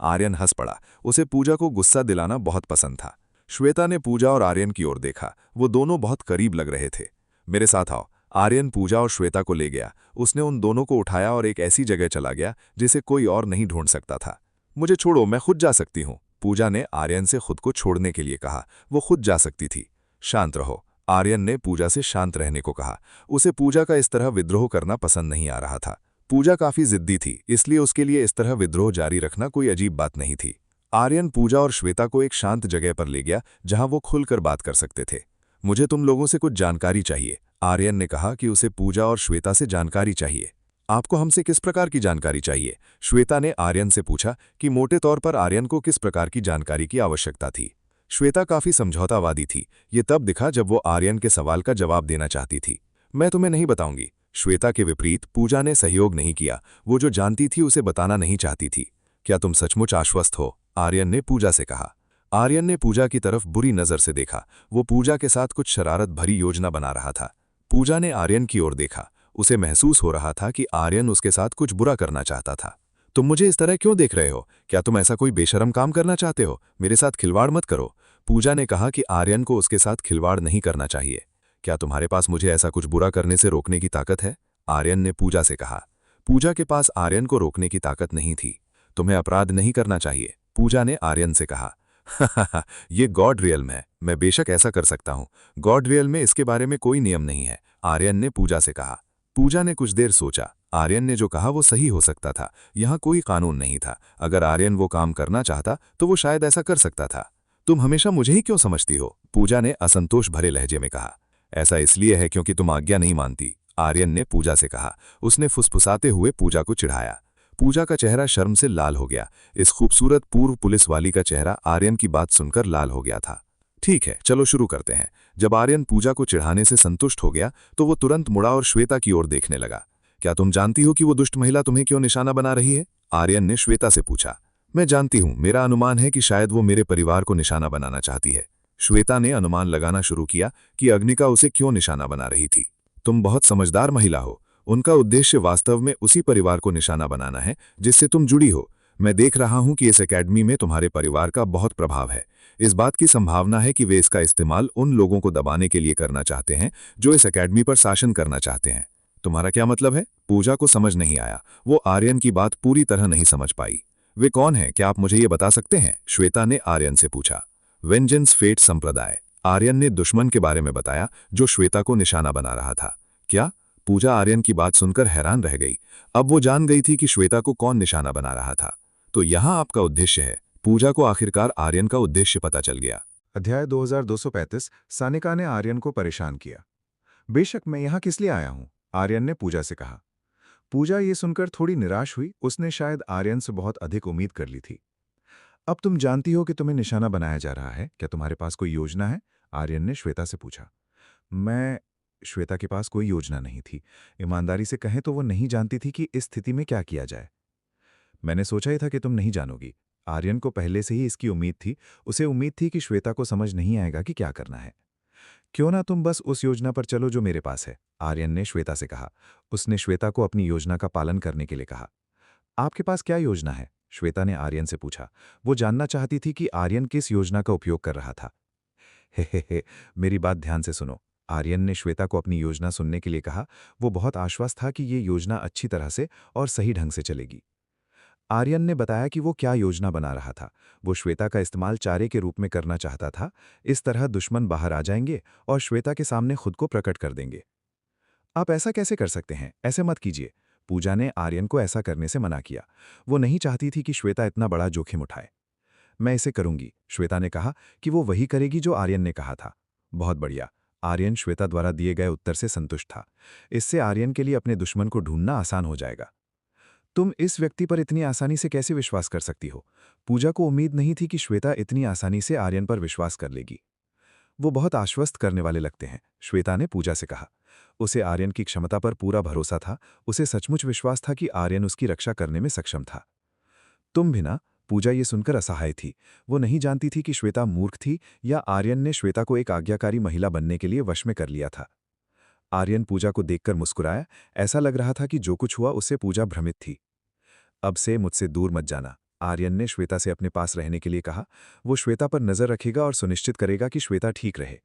आर्यन हंस पड़ा। उसे पूजा को गुस्सा दिलाना बहुत पसंद था। श्वेता ने पूजा और आर्यन की ओर देखा। वो दोनों बहुत करीब लग रहे थे। मेरे साथ आओ, आर्यन पूजा और श्वेता को ले गया। उसने उन दोनों को उठाया और एक ऐसी जगह चला गया जिसे कोई और नहीं ढूंढ सकता था। मुझे छोड़ो, मैं खुद जा सकती हूँ, पूजा ने आर्यन से खुद को छोड़ने के लिए कहा। वो खुद जा सकती थी। शांत रहो, आर्यन ने पूजा से शांत रहने को कहा। उसे पूजा का इस तरह विद्रोह करना पसंद नहीं आ रहा था। पूजा काफी जिद्दी थी, इसलिए उसके लिए इस तरह विद्रोह जारी रखना कोई अजीब बात नहीं थी। आर्यन पूजा और श्वेता को एक शांत जगह पर ले गया जहां वो खुलकर बात कर सकते थे। मुझे तुम लोगों से कुछ जानकारी चाहिए, आर्यन ने कहा कि उसे पूजा और श्वेता से जानकारी चाहिए। आपको हमसे किस प्रकार की जानकारी चाहिए? श्वेता ने आर्यन से पूछा कि मोटे तौर पर आर्यन को किस प्रकार की जानकारी की आवश्यकता थी। श्वेता काफी समझौतावादी थी। ये तब दिखा जब वो आर्यन के सवाल का जवाब देना चाहती थी। मैं तुम्हें नहीं बताऊंगी। श्वेता के विपरीत पूजा ने सहयोग नहीं किया। वो जो जानती थी उसे बताना नहीं चाहती थी। क्या तुम सचमुच आश्वस्त हो? आर्यन ने पूजा से कहा। आर्यन ने पूजा की तरफ बुरी नजर से देखा। वो पूजा के साथ कुछ शरारत भरी योजना बना रहा था। पूजा ने आर्यन की ओर देखा। उसे महसूस हो रहा था कि आर्यन उसके साथ कुछ बुरा करना चाहता था। तुम मुझे इस तरह क्यों देख रहे हो? क्या तुम ऐसा कोई बेशरम काम करना चाहते हो? मेरे साथ खिलवाड़ मत करो। पूजा ने कहा कि आर्यन को उसके साथ खिलवाड़ नहीं करना चाहिए। क्या तुम्हारे पास मुझे ऐसा कुछ बुरा करने से रोकने की ताकत है? आर्यन ने पूजा से कहा। पूजा के पास आर्यन को रोकने की ताकत नहीं थी। तुम्हें अपराध नहीं करना चाहिए, पूजा ने आर्यन से कहा। ये गॉड रियल्म है, मैं बेशक ऐसा कर सकता हूँ। गॉड रियल्म में इसके बारे में कोई नियम नहीं है, आर्यन ने पूजा से कहा। पूजा ने कुछ देर सोचा। आर्यन ने जो कहा वो सही हो सकता था। यहाँ कोई कानून नहीं था। अगर आर्यन वो काम करना चाहता तो वो शायद ऐसा कर सकता था। तुम हमेशा मुझे ही क्यों समझती हो? पूजा ने असंतोष भरे लहजे में कहा। ऐसा इसलिए है क्योंकि तुम आज्ञा नहीं मानती, आर्यन ने पूजा से कहा। उसने फुसफुसाते हुए पूजा को चिढ़ाया। पूजा का चेहरा शर्म से लाल हो गया। इस खूबसूरत पूर्व पुलिस वाली का चेहरा आर्यन की बात सुनकर लाल हो गया था। ठीक है, चलो शुरू करते हैं। जब आर्यन पूजा को चिढ़ाने से संतुष्ट हो गया तो वो तुरंत मुड़ा और श्वेता की ओर देखने लगा। क्या तुम जानती हो कि वो दुष्ट महिला तुम्हें क्यों निशाना बना रही है? आर्यन ने श्वेता से पूछा। मैं जानती हूं, मेरा अनुमान है कि शायद वो मेरे परिवार को निशाना बनाना चाहती है। श्वेता ने अनुमान लगाना शुरू किया कि अग्निका उसे क्यों निशाना बना रही थी। तुम बहुत समझदार महिला हो। उनका उद्देश्य वास्तव में उसी परिवार को निशाना बनाना है जिससे तुम जुड़ी हो। मैं देख रहा हूं कि इस एकेडमी में तुम्हारे परिवार का बहुत प्रभाव है। इस बात की संभावना है कि वे इसका इस्तेमाल उन लोगों को दबाने के लिए करना चाहते हैं जो इस एकेडमी पर शासन करना चाहते हैं। तुम्हारा क्या मतलब है? पूजा को समझ नहीं आया। वो आर्यन की बात पूरी तरह नहीं समझ पाई। वे कौन हैं, क्या आप मुझे ये बता सकते हैं? श्वेता ने आर्यन से पूछा। वेंजेंस फेट संप्रदाय। आर्यन ने दुश्मन के बारे में बताया जो श्वेता को निशाना बना रहा था। क्या? पूजा आर्यन की बात सुनकर हैरान रह गई। अब वो जान गई थी कि श्वेता को कौन निशाना बना रहा था। तो यहां आपका उद्देश्य है। पूजा को आखिरकार आर्यन का उद्देश्य पता चल गया। अध्याय 2235 सानिका ने आर्यन को परेशान किया। बेशक मैं यहाँ किस लिए आया हूँ? आर्यन ने पूजा से कहा। पूजा ये सुनकर थोड़ी निराश हुई। उसने शायद आर्यन से बहुत अधिक उम्मीद कर ली थी। अब तुम जानती हो कि तुम्हें निशाना बनाया जा रहा है। क्या तुम्हारे पास कोई योजना है? आर्यन ने श्वेता से पूछा। मैं श्वेता के पास कोई योजना नहीं थी। ईमानदारी से कहें तो वो नहीं जानती थी कि इस स्थिति में क्या किया जाए। मैंने सोचा ही था कि तुम नहीं जानोगी। आर्यन को पहले से ही इसकी उम्मीद थी। उसे उम्मीद थी कि श्वेता को समझ नहीं आएगा कि क्या करना है। क्यों ना तुम बस उस योजना पर चलो जो मेरे पास है, आर्यन ने श्वेता से कहा। उसने श्वेता को अपनी योजना का पालन करने के लिए कहा। आपके पास क्या योजना है? श्वेता ने आर्यन से पूछा। वो जानना चाहती थी कि आर्यन किस योजना का उपयोग कर रहा था। हे, मेरी बात ध्यान से सुनो। आर्यन ने श्वेता को अपनी योजना सुनने के लिए कहा। वो बहुत आश्वस्त था कि ये योजना अच्छी तरह से और सही ढंग से चलेगी। आर्यन ने बताया कि वो क्या योजना बना रहा था। वो श्वेता का इस्तेमाल चारे के रूप में करना चाहता था। इस तरह दुश्मन बाहर आ जाएंगे और श्वेता के सामने खुद को प्रकट कर देंगे। आप ऐसा कैसे कर सकते हैं? ऐसे मत कीजिए। पूजा ने आर्यन को ऐसा करने से मना किया। वो नहीं चाहती थी कि श्वेता इतना बड़ा जोखिम उठाए। मैं इसे करूंगी, श्वेता ने कहा कि वो वही करेगी जो आर्यन ने कहा था। बहुत बढ़िया। आर्यन श्वेता द्वारा दिए गए उत्तर से संतुष्ट था। इससे आर्यन के लिए अपने दुश्मन को ढूंढना आसान हो जाएगा। तुम इस व्यक्ति पर इतनी आसानी से कैसे विश्वास कर सकती हो? पूजा को उम्मीद नहीं थी कि श्वेता इतनी आसानी से आर्यन पर विश्वास कर लेगी। वो बहुत आश्वस्त करने वाले लगते हैं, श्वेता ने पूजा से कहा। उसे आर्यन की क्षमता पर पूरा भरोसा था। उसे सचमुच विश्वास था कि आर्यन उसकी रक्षा करने में सक्षम था। तुम भी ना? पूजा ये सुनकर असहाय थी। वो नहीं जानती थी कि श्वेता मूर्ख थी या आर्यन ने श्वेता को एक आज्ञाकारी महिला बनने के लिए वश में कर लिया था। आर्यन पूजा को देखकर मुस्कुराया। ऐसा लग रहा था कि जो कुछ हुआ उससे पूजा भ्रमित थी। अब से मुझसे दूर मत जाना, आर्यन ने श्वेता से अपने पास रहने के लिए कहा। वो श्वेता पर नजर रखेगा और सुनिश्चित करेगा कि श्वेता ठीक रहे।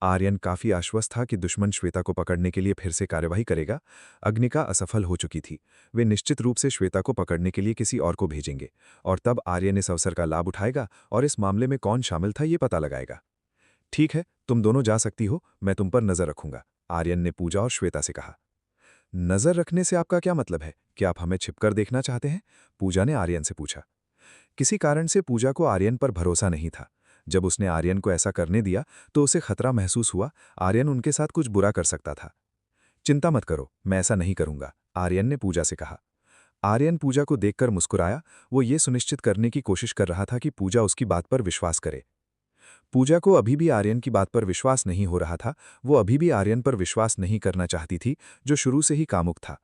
आर्यन काफी आश्वस्त था कि दुश्मन श्वेता को पकड़ने के लिए फिर से कार्यवाही करेगा। अग्निका असफल हो चुकी थी। वे निश्चित रूप से श्वेता को पकड़ने के लिए किसी और को भेजेंगे और तब आर्यन इस अवसर का लाभ उठाएगा और इस मामले में कौन शामिल था ये पता लगाएगा। ठीक है, तुम दोनों जा सकती हो। मैं तुम पर नजर रखूंगा, आर्यन ने पूजा और श्वेता से कहा। नजर रखने से आपका क्या मतलब है? क्या आप हमें छिपकर देखना चाहते हैं? पूजा ने आर्यन से पूछा। किसी कारण से पूजा को आर्यन पर भरोसा नहीं था। जब उसने आर्यन को ऐसा करने दिया तो उसे खतरा महसूस हुआ। आर्यन उनके साथ कुछ बुरा कर सकता था। चिंता मत करो, मैं ऐसा नहीं करूंगा, आर्यन ने पूजा से कहा। आर्यन पूजा को देखकर मुस्कुराया। वो ये सुनिश्चित करने की कोशिश कर रहा था कि पूजा उसकी बात पर विश्वास करे। पूजा को अभी भी आर्यन की बात पर विश्वास नहीं हो रहा था। वो अभी भी आर्यन पर विश्वास नहीं करना चाहती थी, जो शुरू से ही कामुक था।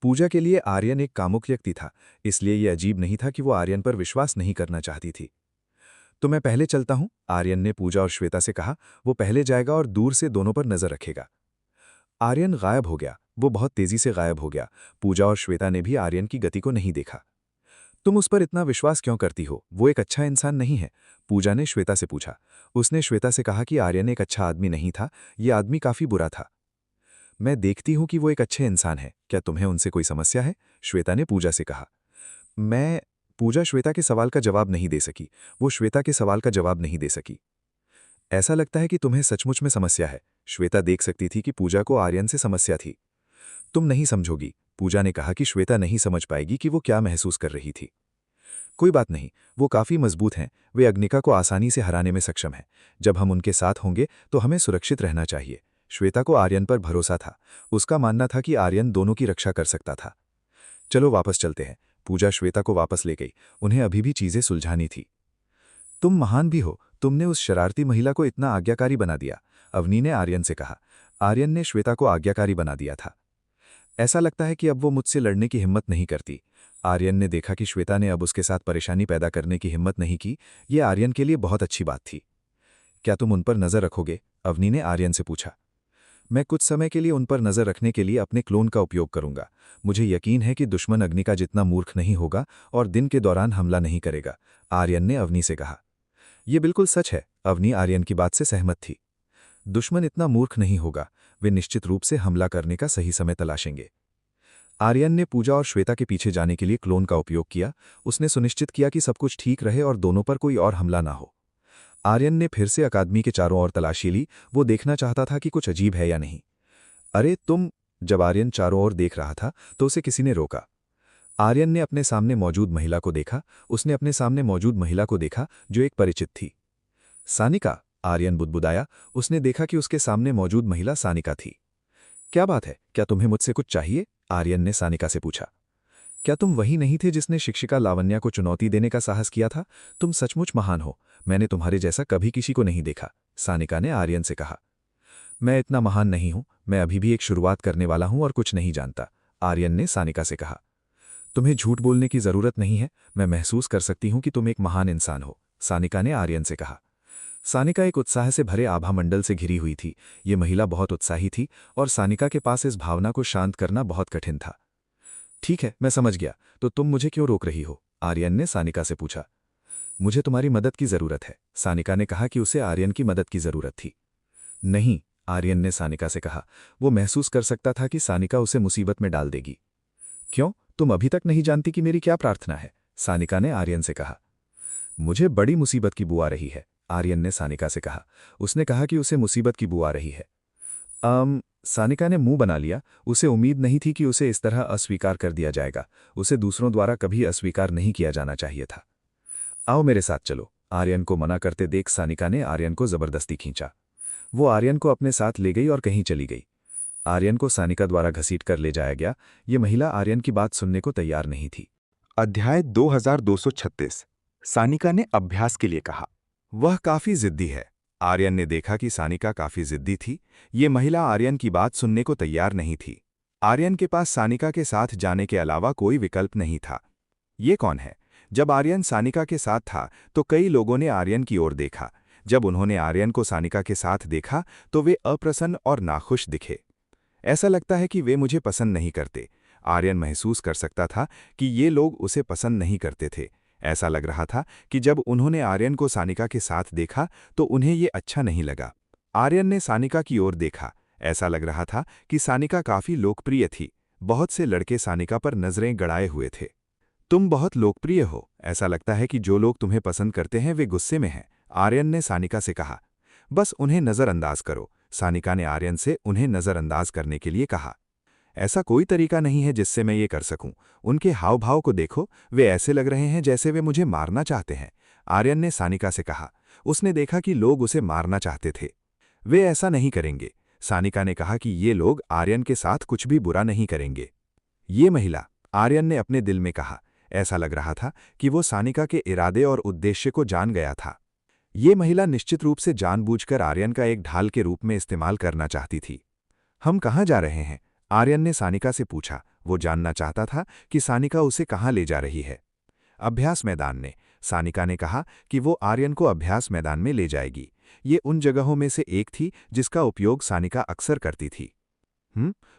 पूजा के लिए आर्यन एक कामुक व्यक्ति था, इसलिए यह अजीब नहीं था कि वो आर्यन पर विश्वास नहीं करना चाहती थी। तो मैं पहले चलता हूं, आर्यन ने पूजा और श्वेता से कहा। वो पहले जाएगा और दूर से दोनों पर नजर रखेगा। आर्यन गायब हो गया। वो बहुत तेजी से गायब हो गया। पूजा और श्वेता ने भी आर्यन की गति को नहीं देखा। तुम उस पर इतना विश्वास क्यों करती हो? वो एक अच्छा इंसान नहीं है, पूजा ने श्वेता से पूछा। उसने श्वेता से कहा कि आर्यन एक अच्छा आदमी नहीं था, ये आदमी काफी बुरा था। मैं देखती हूं कि वो एक अच्छे इंसान है। क्या तुम्हें उनसे कोई समस्या है? श्वेता ने पूजा से कहा। मैं पूजा श्वेता के सवाल का जवाब नहीं दे सकी। वो श्वेता के सवाल का जवाब नहीं दे सकी। ऐसा लगता है कि तुम्हें सचमुच में समस्या है। श्वेता देख सकती थी कि पूजा को आर्यन से समस्या थी। तुम नहीं समझोगी, पूजा ने कहा कि श्वेता नहीं समझ पाएगी कि वो क्या महसूस कर रही थी। कोई बात नहीं, वो काफी मजबूत हैं। वे अग्निका को आसानी से हराने में सक्षम हैं। जब हम उनके साथ होंगे तो हमें सुरक्षित रहना चाहिए। श्वेता को आर्यन पर भरोसा था। उसका मानना था कि आर्यन दोनों की रक्षा कर सकता था। चलो वापस चलते हैं, पूजा श्वेता को वापस ले गई। उन्हें अभी भी चीजें सुलझानी थी। तुम महान भी हो, तुमने उस शरारती महिला को इतना आज्ञाकारी बना दिया, अवनी ने आर्यन से कहा। आर्यन ने श्वेता को आज्ञाकारी बना दिया था। ऐसा लगता है कि अब वो मुझसे लड़ने की हिम्मत नहीं करती। आर्यन ने देखा कि श्वेता ने अब उसके साथ परेशानी पैदा करने की हिम्मत नहीं की। ये आर्यन के लिए बहुत अच्छी बात थी। क्या तुम उन पर नजर रखोगे? अवनी ने आर्यन से पूछा। मैं कुछ समय के लिए उन पर नजर रखने के लिए अपने क्लोन का उपयोग करूंगा। मुझे यकीन है कि दुश्मन अग्निका जितना मूर्ख नहीं होगा और दिन के दौरान हमला नहीं करेगा, आर्यन ने अवनी से कहा। यह बिल्कुल सच है, अवनी आर्यन की बात से सहमत थी। दुश्मन इतना मूर्ख नहीं होगा, वे निश्चित रूप से हमला करने का सही समय तलाशेंगे। आर्यन ने पूजा और श्वेता के पीछे जाने के लिए क्लोन का उपयोग किया। उसने सुनिश्चित किया कि सब कुछ ठीक रहे और दोनों पर कोई और हमला ना हो। आर्यन ने फिर से अकादमी के चारों ओर तलाशी ली। वो देखना चाहता था कि कुछ अजीब है या नहीं। अरे तुम। जब आर्यन चारों ओर देख रहा था तो उसे किसी ने रोका। आर्यन ने अपने सामने मौजूद महिला को देखा। उसने अपने सामने मौजूद महिला को देखा जो एक परिचित थी। सानिका, आर्यन बुदबुदाया। उसने देखा कि उसके सामने मौजूद महिला सानिका थी। क्या बात है, क्या तुम्हें मुझसे कुछ चाहिए? आर्यन ने सानिका से पूछा। क्या तुम वही नहीं थे जिसने शिक्षिका लावण्या को चुनौती देने का साहस किया था? तुम सचमुच महान हो, मैंने तुम्हारे जैसा कभी किसी को नहीं देखा, सानिका ने आर्यन से कहा। मैं इतना महान नहीं हूं, मैं अभी भी एक शुरुआत करने वाला हूं और कुछ नहीं जानता, आर्यन ने सानिका से कहा। तुम्हें झूठ बोलने की जरूरत नहीं है, मैं महसूस कर सकती हूं कि तुम एक महान इंसान हो, सानिका ने आर्यन से कहा। सानिका एक उत्साह से भरे आभा मंडल से घिरी हुई थी। ये महिला बहुत उत्साही थी और सानिका के पास इस भावना को शांत करना बहुत कठिन था। ठीक है, मैं समझ गया, तो तुम मुझे क्यों रोक रही हो? आर्यन ने सानिका से पूछा। मुझे तुम्हारी मदद की जरूरत है, सानिका ने कहा कि उसे आर्यन की मदद की जरूरत थी। नहीं, आर्यन ने सानिका से कहा। वो महसूस कर सकता था कि सानिका उसे मुसीबत में डाल देगी। क्यों, तुम अभी तक नहीं जानती कि मेरी क्या प्रार्थना है? सानिका ने आर्यन से कहा। मुझे बड़ी मुसीबत की बू आ रही है, आर्यन ने सानिका से कहा। उसने कहा कि उसे मुसीबत की बू आ रही है। सानिका ने मुंह बना लिया। उसे उम्मीद नहीं थी कि उसे इस तरह अस्वीकार कर दिया जाएगा। उसे दूसरों द्वारा कभी अस्वीकार नहीं किया जाना चाहिए था। आओ मेरे साथ चलो, आर्यन को मना करते देख सानिका ने आर्यन को जबरदस्ती खींचा। वो आर्यन को अपने साथ ले गई और कहीं चली गई। आर्यन को सानिका द्वारा घसीट कर ले जाया गया। ये महिला आर्यन की बात सुनने को तैयार नहीं थी। अध्याय 2236। सानिका ने अभ्यास के लिए कहा। वह काफी जिद्दी है। आर्यन ने देखा कि सानिका काफी जिद्दी थी। ये महिला आर्यन की बात सुनने को तैयार नहीं थी। आर्यन के पास सानिका के साथ जाने के अलावा कोई विकल्प नहीं था। ये कौन है? जब आर्यन सानिका के साथ था तो कई लोगों ने आर्यन की ओर देखा। जब उन्होंने आर्यन को सानिका के साथ देखा तो वे अप्रसन्न और नाखुश दिखे। ऐसा लगता है कि वे मुझे पसंद नहीं करते। आर्यन महसूस कर सकता था कि ये लोग उसे पसंद नहीं करते थे। ऐसा लग रहा था कि जब उन्होंने आर्यन को सानिका के साथ देखा तो उन्हें ये अच्छा नहीं लगा। आर्यन ने सानिका की ओर देखा। ऐसा लग रहा था कि सानिका काफी लोकप्रिय थी। बहुत से लड़के सानिका पर नजरें गड़ाए हुए थे। तुम बहुत लोकप्रिय हो, ऐसा लगता है कि जो लोग तुम्हें पसंद करते हैं वे गुस्से में हैं, आर्यन ने सानिका से कहा। बस उन्हें नजरअंदाज करो, सानिका ने आर्यन से उन्हें नजरअंदाज करने के लिए कहा। ऐसा कोई तरीका नहीं है जिससे मैं ये कर सकूं। उनके हाव भाव को देखो, वे ऐसे लग रहे हैं जैसे वे मुझे मारना चाहते हैं, आर्यन ने सानिका से कहा। उसने देखा कि लोग उसे मारना चाहते थे। वे ऐसा नहीं करेंगे, सानिका ने कहा कि ये लोग आर्यन के साथ कुछ भी बुरा नहीं करेंगे। ये महिला, आर्यन ने अपने दिल में कहा। ऐसा लग रहा था कि वो सानिका के इरादे और उद्देश्य को जान गया था। ये महिला निश्चित रूप से जानबूझकर आर्यन का एक ढाल के रूप में इस्तेमाल करना चाहती थी। हम कहाँ जा रहे हैं? आर्यन ने सानिका से पूछा। वो जानना चाहता था कि सानिका उसे कहाँ ले जा रही है। अभ्यास मैदान ने, सानिका ने कहा कि वो आर्यन को अभ्यास मैदान में ले जाएगी। ये उन जगहों में से एक थी जिसका उपयोग सानिका अक्सर करती थी।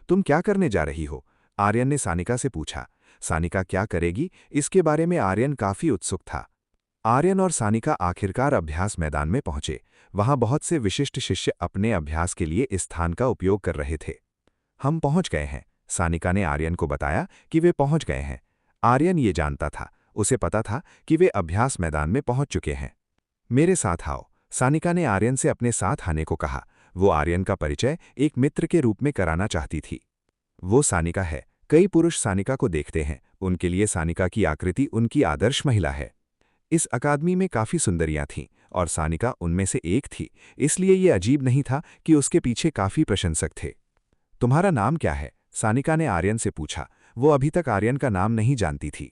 तुम क्या करने जा रही हो? आर्यन ने सानिका से पूछा। सानिका क्या करेगी, इसके बारे में आर्यन काफी उत्सुक था। आर्यन और सानिका आखिरकार अभ्यास मैदान में पहुंचे। वहां बहुत से विशिष्ट शिष्य अपने अभ्यास के लिए इस स्थान का उपयोग कर रहे थे। हम पहुंच गए हैं, सानिका ने आर्यन को बताया कि वे पहुंच गए हैं। आर्यन ये जानता था, उसे पता था कि वे अभ्यास मैदान में पहुंच चुके हैं। मेरे साथ आओ, सानिका ने आर्यन से अपने साथ आने को कहा। वो आर्यन का परिचय एक मित्र के रूप में कराना चाहती थी। वो सानिका है। कई पुरुष सानिका को देखते हैं, उनके लिए सानिका की आकृति उनकी आदर्श महिला है। इस अकादमी में काफी सुंदरियां थीं और सानिका उनमें से एक थी, इसलिए ये अजीब नहीं था कि उसके पीछे काफी प्रशंसक थे। तुम्हारा नाम क्या है? सानिका ने आर्यन से पूछा। वो अभी तक आर्यन का नाम नहीं जानती थी।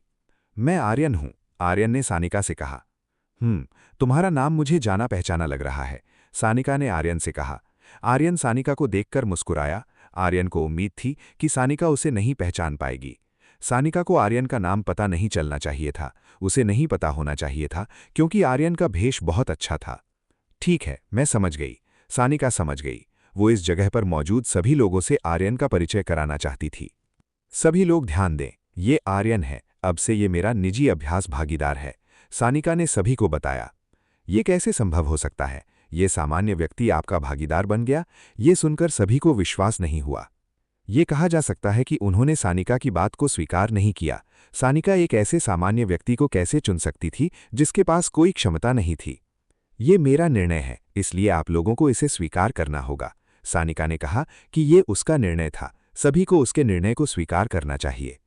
मैं आर्यन हूं, आर्यन ने सानिका से कहा। तुम्हारा नाम मुझे जाना पहचाना लग रहा है, सानिका ने आर्यन से कहा। आर्यन सानिका को देखकर मुस्कुराया। आर्यन को उम्मीद थी कि सानिका उसे नहीं पहचान पाएगी। सानिका को आर्यन का नाम पता नहीं चलना चाहिए था, उसे नहीं पता होना चाहिए था, क्योंकि आर्यन का भेष बहुत अच्छा था। ठीक है, मैं समझ गई, सानिका समझ गई। वो इस जगह पर मौजूद सभी लोगों से आर्यन का परिचय कराना चाहती थी। सभी लोग ध्यान दें, ये आर्यन है, अब से ये मेरा निजी अभ्यास भागीदार है, सानिका ने सभी को बताया। ये कैसे संभव हो सकता है? ये सामान्य व्यक्ति आपका भागीदार बन गया? ये सुनकर सभी को विश्वास नहीं हुआ। ये कहा जा सकता है कि उन्होंने सानिका की बात को स्वीकार नहीं किया। सानिका एक ऐसे सामान्य व्यक्ति को कैसे चुन सकती थी जिसके पास कोई क्षमता नहीं थी? ये मेरा निर्णय है, इसलिए आप लोगों को इसे स्वीकार करना होगा। सानिका ने कहा कि ये उसका निर्णय था, सभी को उसके निर्णय को स्वीकार करना चाहिए।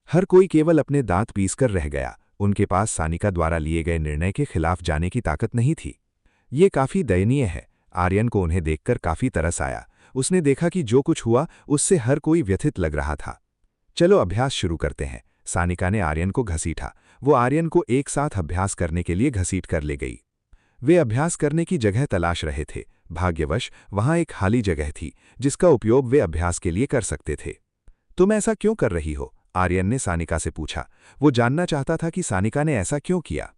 हर कोई केवल अपने दांत पीसकर रह गया। उनके पास सानिका द्वारा लिए गए निर्णय के खिलाफ जाने की ताकत नहीं थी। ये काफी दयनीय है। आर्यन को उन्हें देखकर काफी तरस आया। उसने देखा कि जो कुछ हुआ उससे हर कोई व्यथित लग रहा था। चलो अभ्यास शुरू करते हैं, सानिका ने आर्यन को घसीटा। वो आर्यन को एक साथ अभ्यास करने के लिए घसीट कर ले गई। वे अभ्यास करने की जगह तलाश रहे थे। भाग्यवश वहां एक खाली जगह थी जिसका उपयोग वे अभ्यास के लिए कर सकते थे। तुम ऐसा क्यों कर रही हो? आर्यन ने सानिका से पूछा। वो जानना चाहता था कि सानिका ने ऐसा क्यों किया।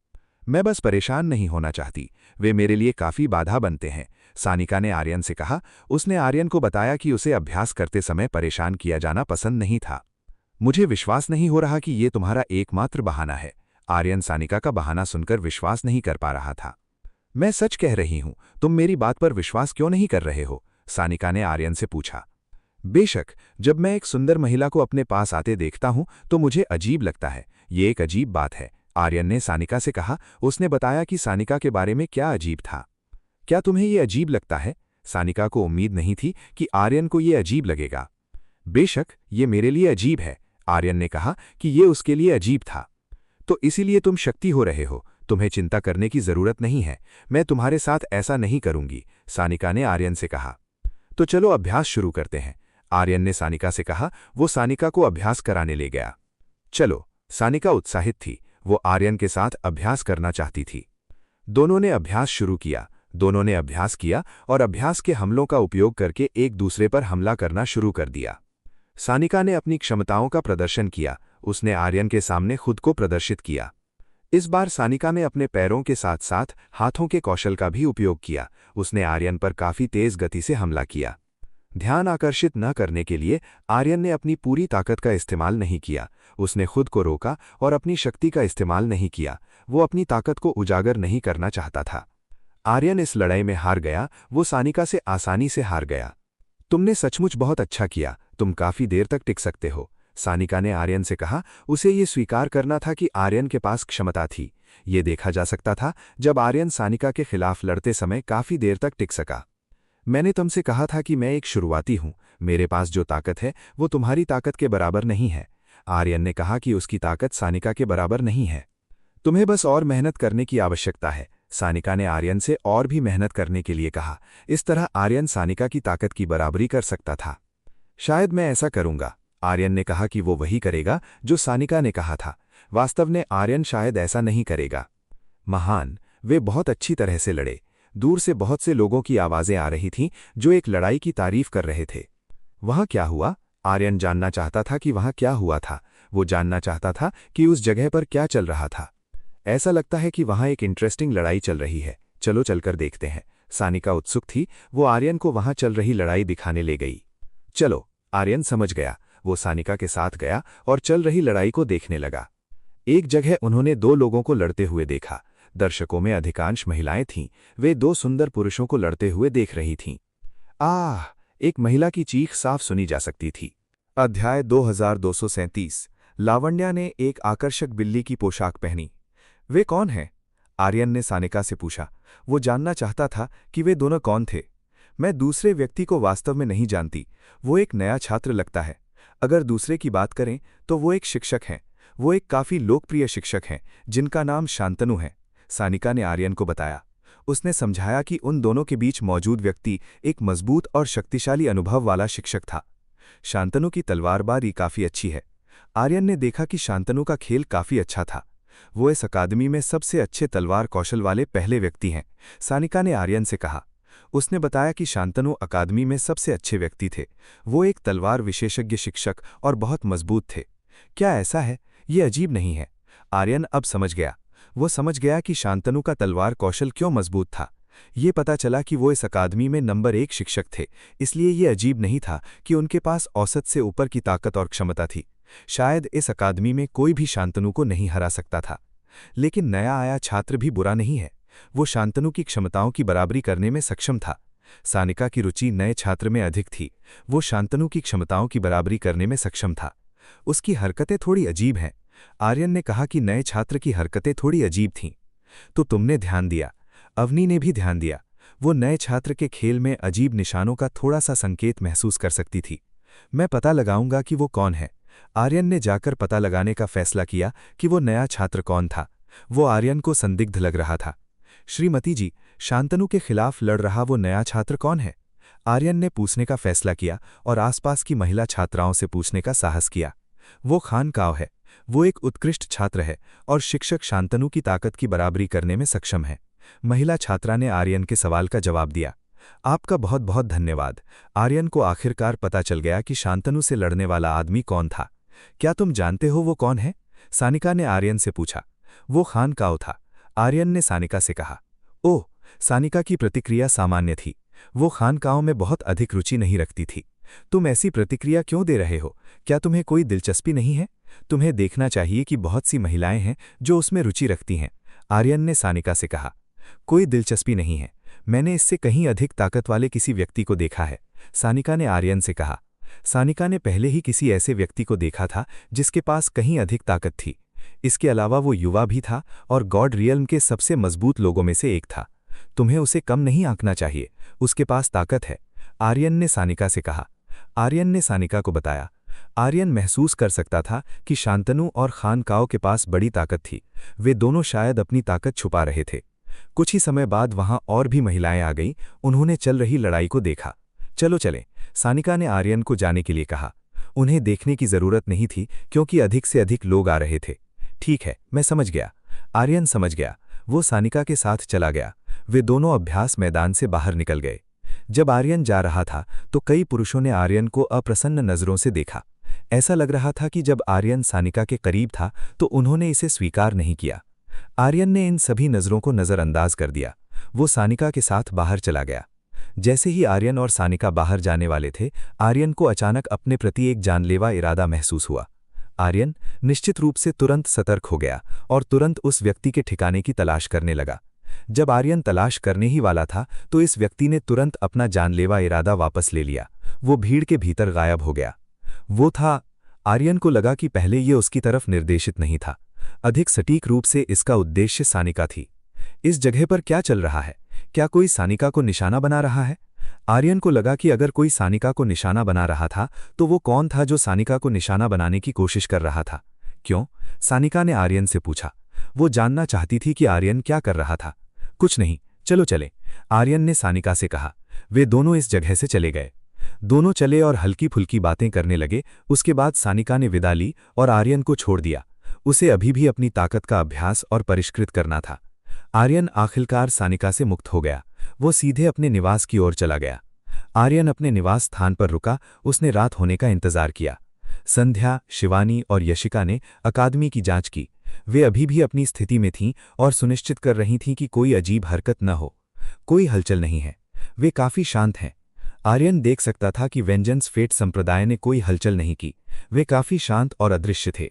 मैं बस परेशान नहीं होना चाहती, वे मेरे लिए काफी बाधा बनते हैं, सानिका ने आर्यन से कहा। उसने आर्यन को बताया कि उसे अभ्यास करते समय परेशान किया जाना पसंद नहीं था। मुझे विश्वास नहीं हो रहा कि ये तुम्हारा एकमात्र बहाना है। आर्यन सानिका का बहाना सुनकर विश्वास नहीं कर पा रहा था। मैं सच कह रही हूं, तुम मेरी बात पर विश्वास क्यों नहीं कर रहे हो? सानिका ने आर्यन से पूछा। बेशक, जब मैं एक सुंदर महिला को अपने पास आते देखता हूं तो मुझे अजीब लगता है। ये एक अजीब बात है, आर्यन ने सानिका से कहा। उसने बताया कि सानिका के बारे में क्या अजीब था। क्या तुम्हें ये अजीब लगता है? सानिका को उम्मीद नहीं थी कि आर्यन को ये अजीब लगेगा। बेशक, ये मेरे लिए अजीब है, आर्यन ने कहा कि ये उसके लिए अजीब था। तो इसीलिए तुम शक्ति हो रहे हो, तुम्हें चिंता करने की जरूरत नहीं है। मैं तुम्हारे साथ ऐसा नहीं करूंगी, सानिका ने आर्यन से कहा। तो चलो अभ्यास शुरू करते हैं, आर्यन ने सानिका से कहा। वो सानिका को अभ्यास कराने ले गया। चलो, सानिका उत्साहित थी, वो आर्यन के साथ अभ्यास करना चाहती थी। दोनों ने अभ्यास शुरू किया। दोनों ने अभ्यास किया और अभ्यास के हमलों का उपयोग करके एक दूसरे पर हमला करना शुरू कर दिया। सानिका ने अपनी क्षमताओं का प्रदर्शन किया। उसने आर्यन के सामने खुद को प्रदर्शित किया। इस बार सानिका ने अपने पैरों के साथ साथ हाथों के कौशल का भी उपयोग किया। उसने आर्यन पर काफी तेज गति से हमला किया। ध्यान आकर्षित न करने के लिए आर्यन ने अपनी पूरी ताकत का इस्तेमाल नहीं किया। उसने खुद को रोका और अपनी शक्ति का इस्तेमाल नहीं किया। वो अपनी ताकत को उजागर नहीं करना चाहता था। आर्यन इस लड़ाई में हार गया। वो सानिका से आसानी से हार गया। तुमने सचमुच बहुत अच्छा किया, तुम काफी देर तक टिक सकते हो, सानिका ने आर्यन से कहा। उसे ये स्वीकार करना था कि आर्यन के पास क्षमता थी। ये देखा जा सकता था जब आर्यन सानिका के खिलाफ लड़ते समय काफी देर तक टिक सका। मैंने तुमसे कहा था कि मैं एक शुरुआती हूं, मेरे पास जो ताकत है वो तुम्हारी ताकत के बराबर नहीं है। आर्यन ने कहा कि उसकी ताकत सानिका के बराबर नहीं है। तुम्हें बस और मेहनत करने की आवश्यकता है, सानिका ने आर्यन से और भी मेहनत करने के लिए कहा। इस तरह आर्यन सानिका की ताकत की बराबरी कर सकता था। शायद मैं ऐसा करूंगा, आर्यन ने कहा कि वो वही करेगा जो सानिका ने कहा था। वास्तव में आर्यन शायद ऐसा नहीं करेगा। महान, वे बहुत अच्छी तरह से लड़े। दूर से बहुत से लोगों की आवाजें आ रही थीं जो एक लड़ाई की तारीफ कर रहे थे। वहां क्या हुआ? आर्यन जानना चाहता था कि वहां क्या हुआ था। वो जानना चाहता था कि उस जगह पर क्या चल रहा था। ऐसा लगता है कि वहां एक इंटरेस्टिंग लड़ाई चल रही है, चलो चलकर देखते हैं। सानिका उत्सुक थी, वो आर्यन को वहां चल रही लड़ाई दिखाने ले गई। चलो, आर्यन समझ गया। वो सानिका के साथ गया और चल रही लड़ाई को देखने लगा। एक जगह उन्होंने दो लोगों को लड़ते हुए देखा। दर्शकों में अधिकांश महिलाएं थीं। वे दो सुंदर पुरुषों को लड़ते हुए देख रही थीं। आह! एक महिला की चीख साफ सुनी जा सकती थी। अध्याय 2237। लावण्या ने एक आकर्षक बिल्ली की पोशाक पहनी। वे कौन हैं? आर्यन ने सानिका से पूछा। वो जानना चाहता था कि वे दोनों कौन थे। मैं दूसरे व्यक्ति को वास्तव में नहीं जानती, वो एक नया छात्र लगता है। अगर दूसरे की बात करें तो वो एक शिक्षक हैं। वो एक काफी लोकप्रिय शिक्षक हैं जिनका नाम शांतनु है, सानिका ने आर्यन को बताया। उसने समझाया कि उन दोनों के बीच मौजूद व्यक्ति एक मजबूत और शक्तिशाली अनुभव वाला शिक्षक था। शांतनु की तलवारबाजी काफी अच्छी है। आर्यन ने देखा कि शांतनु का खेल काफी अच्छा था। वो इस अकादमी में सबसे अच्छे तलवार कौशल वाले पहले व्यक्ति हैं, सानिका ने आर्यन से कहा। उसने बताया कि शांतनु अकादमी में सबसे अच्छे व्यक्ति थे। वो एक तलवार विशेषज्ञ शिक्षक और बहुत मजबूत थे। क्या ऐसा है? ये अजीब नहीं है। आर्यन अब समझ गया। वो समझ गया कि शांतनु का तलवार कौशल क्यों मजबूत था। ये पता चला कि वो इस अकादमी में नंबर 1 शिक्षक थे, इसलिए ये अजीब नहीं था कि उनके पास औसत से ऊपर की ताकत और क्षमता थी। शायद इस अकादमी में कोई भी शांतनु को नहीं हरा सकता था। लेकिन नया आया छात्र भी बुरा नहीं है। वो शांतनु की क्षमताओं की बराबरी करने में सक्षम था। सानिका की रुचि नए छात्र में अधिक थी। वो शांतनु की क्षमताओं की बराबरी करने में सक्षम था। उसकी हरकतें थोड़ी अजीब हैं। आर्यन ने कहा कि नए छात्र की हरकतें थोड़ी अजीब थीं। तो तुमने ध्यान दिया। अवनी ने भी ध्यान दिया। वो नए छात्र के खेल में अजीब निशानों का थोड़ा सा संकेत महसूस कर सकती थी। मैं पता लगाऊंगा कि वो कौन है। आर्यन ने जाकर पता लगाने का फैसला किया कि वो नया छात्र कौन था। वो आर्यन को संदिग्ध लग रहा था। श्रीमती जी, शांतनु के खिलाफ लड़ रहा वो नया छात्र कौन है? आर्यन ने पूछने का फैसला किया और आसपास की महिला छात्राओं से पूछने का साहस किया। वो खानकाव है। वो एक उत्कृष्ट छात्र है और शिक्षक शांतनु की ताकत की बराबरी करने में सक्षम है। महिला छात्रा ने आर्यन के सवाल का जवाब दिया। आपका बहुत बहुत धन्यवाद। आर्यन को आखिरकार पता चल गया कि शांतनु से लड़ने वाला आदमी कौन था। क्या तुम जानते हो वो कौन है? सानिका ने आर्यन से पूछा। वो खानकाव था, आर्यन ने सानिका से कहा। ओह, सानिका की प्रतिक्रिया सामान्य थी। वो खानकाव में बहुत अधिक रुचि नहीं रखती थी। तुम ऐसी प्रतिक्रिया क्यों दे रहे हो? क्या तुम्हें कोई दिलचस्पी नहीं है? तुम्हें देखना चाहिए कि बहुत सी महिलाएं हैं जो उसमें रुचि रखती हैं, आर्यन ने सानिका से कहा। कोई दिलचस्पी नहीं है। मैंने इससे कहीं अधिक ताकत वाले किसी व्यक्ति को देखा है, सानिका ने आर्यन से कहा। सानिका ने पहले ही किसी ऐसे व्यक्ति को देखा था जिसके पास कहीं अधिक ताकत थी। इसके अलावा वो युवा भी था और गॉड रियल्म के सबसे मजबूत लोगों में से एक था। तुम्हें उसे कम नहीं आंकना चाहिए, उसके पास ताकत है, आर्यन ने सानिका से कहा। आर्यन ने सानिका को बताया। आर्यन महसूस कर सकता था कि शांतनु और खानकाव के पास बड़ी ताकत थी। वे दोनों शायद अपनी ताकत छुपा रहे थे। कुछ ही समय बाद वहां और भी महिलाएं आ गईं। उन्होंने चल रही लड़ाई को देखा। चलो चलें, सानिका ने आर्यन को जाने के लिए कहा। उन्हें देखने की जरूरत नहीं थी क्योंकि अधिक से अधिक लोग आ रहे थे। ठीक है, मैं समझ गया, आर्यन समझ गया। वो सानिका के साथ चला गया। वे दोनों अभ्यास मैदान से बाहर निकल गए। जब आर्यन जा रहा था तो कई पुरुषों ने आर्यन को अप्रसन्न नजरों से देखा। ऐसा लग रहा था कि जब आर्यन सानिका के करीब था तो उन्होंने इसे स्वीकार नहीं किया। आर्यन ने इन सभी नजरों को नजरअंदाज कर दिया। वो सानिका के साथ बाहर चला गया। जैसे ही आर्यन और सानिका बाहर जाने वाले थे, आर्यन को अचानक अपने प्रति एक जानलेवा इरादा महसूस हुआ। आर्यन निश्चित रूप से तुरंत सतर्क हो गया और तुरंत उस व्यक्ति के ठिकाने की तलाश करने लगा। जब आर्यन तलाश करने ही वाला था तो इस व्यक्ति ने तुरंत अपना जानलेवा इरादा वापस ले लिया। वो भीड़ के भीतर गायब हो गया। वो था। आर्यन को लगा कि पहले ये उसकी तरफ निर्देशित नहीं था। अधिक सटीक रूप से इसका उद्देश्य सानिका थी। इस जगह पर क्या चल रहा है? क्या कोई सानिका को निशाना बना रहा है? आर्यन को लगा कि अगर कोई सानिका को निशाना बना रहा था तो वो कौन था जो सानिका को निशाना बनाने की कोशिश कर रहा था? क्यों? सानिका ने आर्यन से पूछा। वो जानना चाहती थी कि आर्यन क्या कर रहा था। कुछ नहीं, चलो चले, आर्यन ने सानिका से कहा। वे दोनों इस जगह से चले गए। दोनों चले और हल्की फुल्की बातें करने लगे। उसके बाद सानिका ने विदा ली और आर्यन को छोड़ दिया। उसे अभी भी अपनी ताकत का अभ्यास और परिष्कृत करना था। आर्यन आखिरकार सानिका से मुक्त हो गया। वो सीधे अपने निवास की ओर चला गया। आर्यन अपने निवास स्थान पर रुका। उसने रात होने का इंतजार किया। संध्या, शिवानी और यशिका ने अकादमी की जांच की। वे अभी भी अपनी स्थिति में थीं और सुनिश्चित कर रही थीं कि कोई अजीब हरकत न हो। कोई हलचल नहीं है। वे काफी शांत हैं। आर्यन देख सकता था कि वेंजेंस फेट संप्रदाय ने कोई हलचल नहीं की। वे काफी शांत और अदृश्य थे।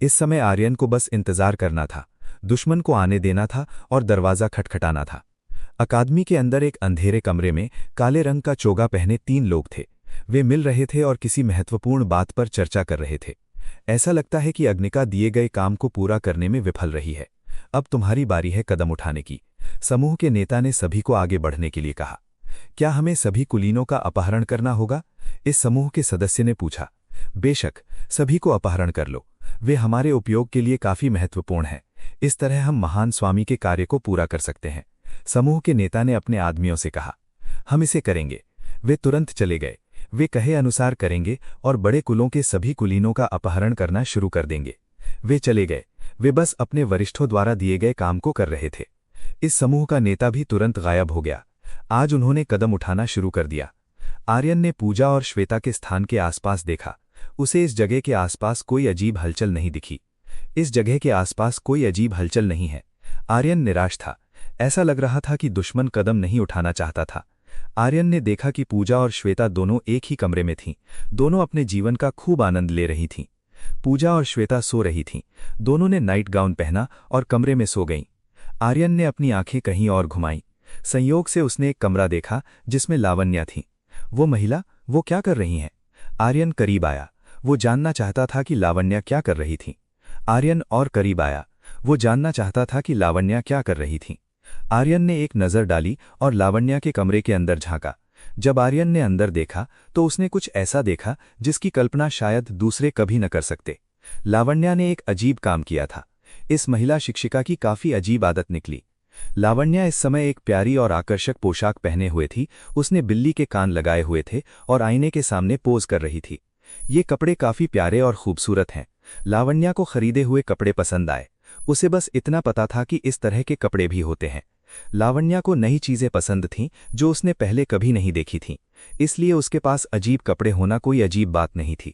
इस समय आर्यन को बस इंतजार करना था, दुश्मन को आने देना था और दरवाजा खटखटाना था। अकादमी के अंदर एक अंधेरे कमरे में काले रंग का चोगा पहने 3 लोग थे। वे मिल रहे थे और किसी महत्वपूर्ण बात पर चर्चा कर रहे थे। ऐसा लगता है कि अग्निका दिए गए काम को पूरा करने में विफल रही है। अब तुम्हारी बारी है कदम उठाने की। समूह के नेता ने सभी को आगे बढ़ने के लिए कहा। क्या हमें सभी कुलीनों का अपहरण करना होगा? इस समूह के सदस्य ने पूछा। बेशक, सभी को अपहरण कर लो। वे हमारे उपयोग के लिए काफी महत्वपूर्ण हैं। इस तरह हम महान स्वामी के कार्य को पूरा कर सकते हैं, समूह के नेता ने अपने आदमियों से कहा। हम इसे करेंगे। वे तुरंत चले गए। वे कहे अनुसार करेंगे और बड़े कुलों के सभी कुलीनों का अपहरण करना शुरू कर देंगे। वे चले गए। वे बस अपने वरिष्ठों द्वारा दिए गए काम को कर रहे थे। इस समूह का नेता भी तुरंत गायब हो गया। आज उन्होंने कदम उठाना शुरू कर दिया। आर्यन ने पूजा और श्वेता के स्थान के आसपास देखा। उसे इस जगह के आसपास कोई अजीब हलचल नहीं दिखी। इस जगह के आसपास कोई अजीब हलचल नहीं है। आर्यन निराश था। ऐसा लग रहा था कि दुश्मन कदम नहीं उठाना चाहता था। आर्यन ने देखा कि पूजा और श्वेता दोनों एक ही कमरे में थीं। दोनों अपने जीवन का खूब आनंद ले रही थीं। पूजा और श्वेता सो रही थीं। दोनों ने नाइट गाउन पहना और कमरे में सो गईं। आर्यन ने अपनी आंखें कहीं और घुमाईं। संयोग से उसने एक कमरा देखा जिसमें लावण्या थी। वो महिला, वो क्या कर रही हैं? आर्यन करीब आया। वो जानना चाहता था कि लावण्या क्या कर रही थी। आर्यन और करीब आया। वो जानना चाहता था कि लावण्या क्या कर रही थी। आर्यन ने एक नज़र डाली और लावण्या के कमरे के अंदर झांका। जब आर्यन ने अंदर देखा तो उसने कुछ ऐसा देखा जिसकी कल्पना शायद दूसरे कभी न कर सकते। लावण्या ने एक अजीब काम किया था। इस महिला शिक्षिका की काफी अजीब आदत निकली। लावण्या इस समय एक प्यारी और आकर्षक पोशाक पहने हुए थी। उसने बिल्ली के कान लगाए हुए थे और आईने के सामने पोज कर रही थी। ये कपड़े काफी प्यारे और खूबसूरत हैं। लावण्या को खरीदे हुए कपड़े पसंद आए। उसे बस इतना पता था कि इस तरह के कपड़े भी होते हैं। लावण्या को नई चीजें पसंद थीं जो उसने पहले कभी नहीं देखी थीं, इसलिए उसके पास अजीब कपड़े होना कोई अजीब बात नहीं थी।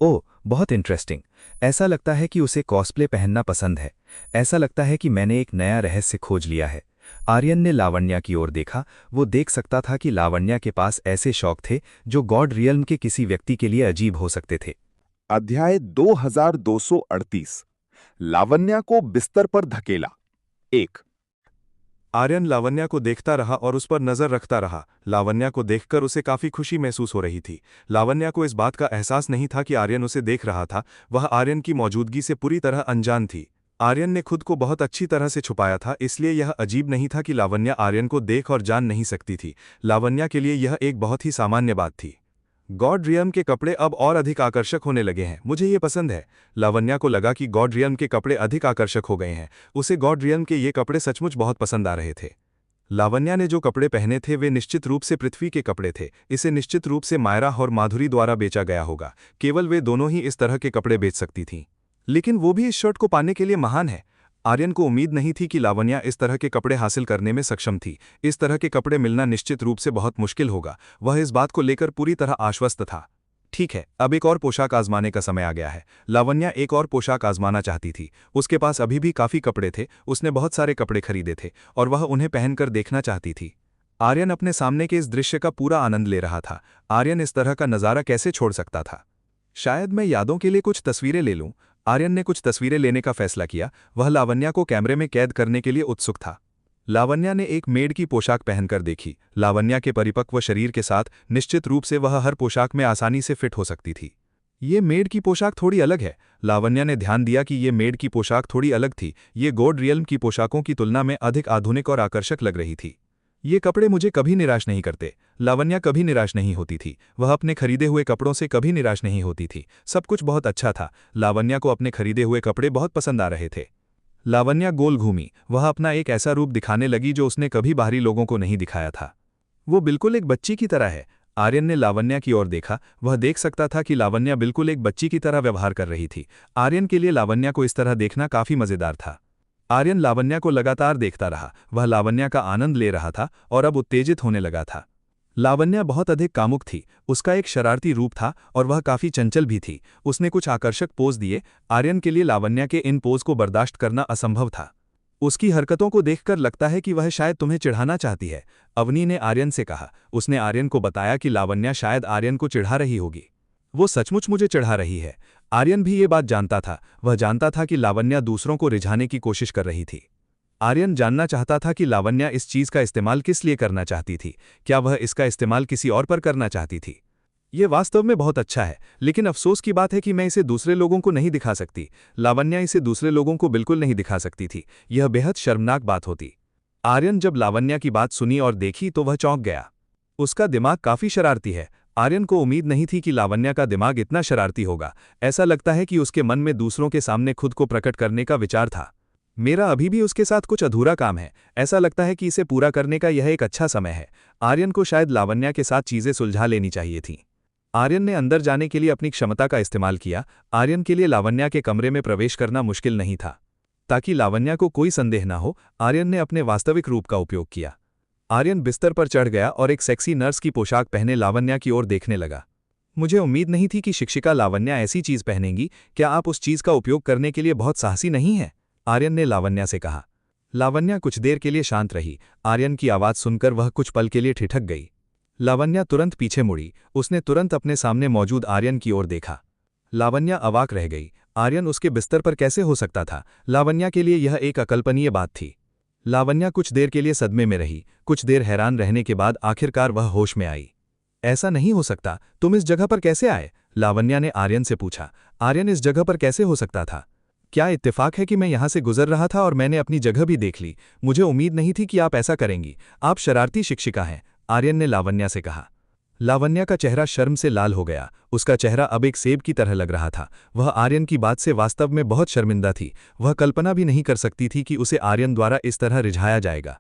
ओह, बहुत इंटरेस्टिंग। ऐसा लगता है कि उसे कॉस्प्ले पहनना पसंद है। ऐसा लगता है कि मैंने एक नया रहस्य खोज लिया है। आर्यन ने लावण्या की ओर देखा। वो देख सकता था कि लावण्या के पास ऐसे शौक थे जो गॉड रियल्म के किसी व्यक्ति के लिए अजीब हो सकते थे। अध्याय 2238। लावण्या को बिस्तर पर धकेला। 1। आर्यन लावण्या को देखता रहा और उस पर नजर रखता रहा। लावण्या को देखकर उसे काफी खुशी महसूस हो रही थी। लावण्या को इस बात का एहसास नहीं था कि आर्यन उसे देख रहा था। वह आर्यन की मौजूदगी से पूरी तरह अनजान थी। आर्यन ने खुद को बहुत अच्छी तरह से छुपाया था, इसलिए यह अजीब नहीं था कि लावण्या आर्यन को देख और जान नहीं सकती थी। लावण्या के लिए यह एक बहुत ही सामान्य बात थी। गॉड रियल्म के कपड़े अब और अधिक आकर्षक होने लगे हैं। मुझे ये पसंद है। लावण्या को लगा कि गॉड रियल्म के कपड़े अधिक आकर्षक हो गए हैं। उसे गॉड रियल्म के ये कपड़े सचमुच बहुत पसंद आ रहे थे। लावण्या ने जो कपड़े पहने थे वे निश्चित रूप से पृथ्वी के कपड़े थे। इसे निश्चित रूप से मायरा और माधुरी द्वारा बेचा गया होगा। केवल वे दोनों ही इस तरह के कपड़े बेच सकती थीं। लेकिन वो भी इस शर्ट को पाने के लिए महान है। आर्यन को उम्मीद नहीं थी कि लावण्या इस तरह के कपड़े हासिल करने में सक्षम थी। इस तरह के कपड़े मिलना निश्चित रूप से बहुत मुश्किल होगा। वह इस बात को लेकर पूरी तरह आश्वस्त था। ठीक है, अब एक और पोशाक आजमाने का समय आ गया है। लावण्या एक और पोशाक आजमाना चाहती थी। उसके पास अभी भी काफी कपड़े थे। उसने बहुत सारे कपड़े खरीदे थे और वह उन्हें पहनकर देखना चाहती थी। आर्यन अपने सामने के इस दृश्य का पूरा आनंद ले रहा था। आर्यन इस तरह का नज़ारा कैसे छोड़ सकता था? शायद मैं यादों के लिए कुछ तस्वीरें ले लूं। आर्यन ने कुछ तस्वीरें लेने का फैसला किया। वह लावण्या को कैमरे में कैद करने के लिए उत्सुक था। लावण्या ने एक मेड की पोशाक पहनकर देखी। लावण्या के परिपक्व शरीर के साथ निश्चित रूप से वह हर पोशाक में आसानी से फिट हो सकती थी। ये मेड की पोशाक थोड़ी अलग है। लावण्या ने ध्यान दिया कि ये मेड की पोशाक थोड़ी अलग थी। ये गॉड रियल्म की पोशाकों की तुलना में अधिक आधुनिक और आकर्षक लग रही थी। ये कपड़े मुझे कभी निराश नहीं करते। लावण्या कभी निराश नहीं होती थी। वह अपने खरीदे हुए कपड़ों से कभी निराश नहीं होती थी। सब कुछ बहुत अच्छा था। लावण्या को अपने खरीदे हुए कपड़े बहुत पसंद आ रहे थे। लावण्या गोल घूमी। वह अपना एक ऐसा रूप दिखाने लगी जो उसने कभी बाहरी लोगों को नहीं दिखाया था। वो बिल्कुल एक बच्ची की तरह है। आर्यन ने लावण्या की ओर देखा। वह देख सकता था कि लावण्या बिल्कुल एक बच्ची की तरह व्यवहार कर रही थी। आर्यन के लिए लावण्या को इस तरह देखना काफी मजेदार था। आर्यन लावण्या को लगातार देखता रहा। वह लावण्या का आनंद ले रहा था और अब उत्तेजित होने लगा था। लावण्या बहुत अधिक कामुक थी। उसका एक शरारती रूप था और वह काफी चंचल भी थी। उसने कुछ आकर्षक पोज दिए। आर्यन के लिए लावण्या के इन पोज को बर्दाश्त करना असंभव था। उसकी हरकतों को देखकर लगता है कि वह शायद तुम्हें चिढ़ाना चाहती है, अवनी ने आर्यन से कहा। उसने आर्यन को बताया कि लावण्या शायद आर्यन को चिढ़ा रही होगी। वो सचमुच मुझे चिढ़ा रही है। आर्यन भी ये बात जानता था। वह जानता था कि लावण्या दूसरों को रिझाने की कोशिश कर रही थी। आर्यन जानना चाहता था कि लावण्या इस चीज का इस्तेमाल किस लिए करना चाहती थी। क्या वह इसका इस्तेमाल किसी और पर करना चाहती थी? ये वास्तव में बहुत अच्छा है, लेकिन अफसोस की बात है कि मैं इसे दूसरे लोगों को नहीं दिखा सकती। लावण्या इसे दूसरे लोगों को बिल्कुल नहीं दिखा सकती थी। यह बेहद शर्मनाक बात होती। आर्यन जब लावण्या की बात सुनी और देखी तो वह चौंक गया। उसका दिमाग काफी शरारती है। आर्यन को उम्मीद नहीं थी कि लावण्या का दिमाग इतना शरारती होगा। ऐसा लगता है कि उसके मन में दूसरों के सामने खुद को प्रकट करने का विचार था। मेरा अभी भी उसके साथ कुछ अधूरा काम है। ऐसा लगता है कि इसे पूरा करने का यह एक अच्छा समय है। आर्यन को शायद लावण्या के साथ चीजें सुलझा लेनी चाहिए थीं। आर्यन ने अंदर जाने के लिए अपनी क्षमता का इस्तेमाल किया। आर्यन के लिए लावण्या के कमरे में प्रवेश करना मुश्किल नहीं था। ताकि लावण्या को कोई संदेह न हो, आर्यन ने अपने वास्तविक रूप का उपयोग किया। आर्यन बिस्तर पर चढ़ गया और एक सेक्सी नर्स की पोशाक पहने लावण्या की ओर देखने लगा। मुझे उम्मीद नहीं थी कि शिक्षिका लावण्या ऐसी चीज पहनेंगी। क्या आप उस चीज का उपयोग करने के लिए बहुत साहसी नहीं हैं? आर्यन ने लावण्या से कहा। लावण्या कुछ देर के लिए शांत रही। आर्यन की आवाज़ सुनकर वह कुछ पल के लिए ठिठक गई। लावण्या तुरंत पीछे मुड़ी। उसने तुरंत अपने सामने मौजूद आर्यन की ओर देखा। लावण्या अवाक रह गई। आर्यन उसके बिस्तर पर कैसे हो सकता था? लावण्या के लिए यह एक अकल्पनीय बात थी। लावण्या कुछ देर के लिए सदमे में रही। कुछ देर हैरान रहने के बाद आखिरकार वह होश में आई। ऐसा नहीं हो सकता, तुम इस जगह पर कैसे आए? लावण्या ने आर्यन से पूछा। आर्यन इस जगह पर कैसे हो सकता था? क्या इत्तेफाक है कि मैं यहाँ से गुजर रहा था और मैंने अपनी जगह भी देख ली? मुझे उम्मीद नहीं थी कि आप ऐसा करेंगी। आप शरारती शिक्षिका हैं, आर्यन ने लावण्या से कहा। लावण्या का चेहरा शर्म से लाल हो गया। उसका चेहरा अब एक सेब की तरह लग रहा था। वह आर्यन की बात से वास्तव में बहुत शर्मिंदा थी। वह कल्पना भी नहीं कर सकती थी कि उसे आर्यन द्वारा इस तरह रिझाया जाएगा।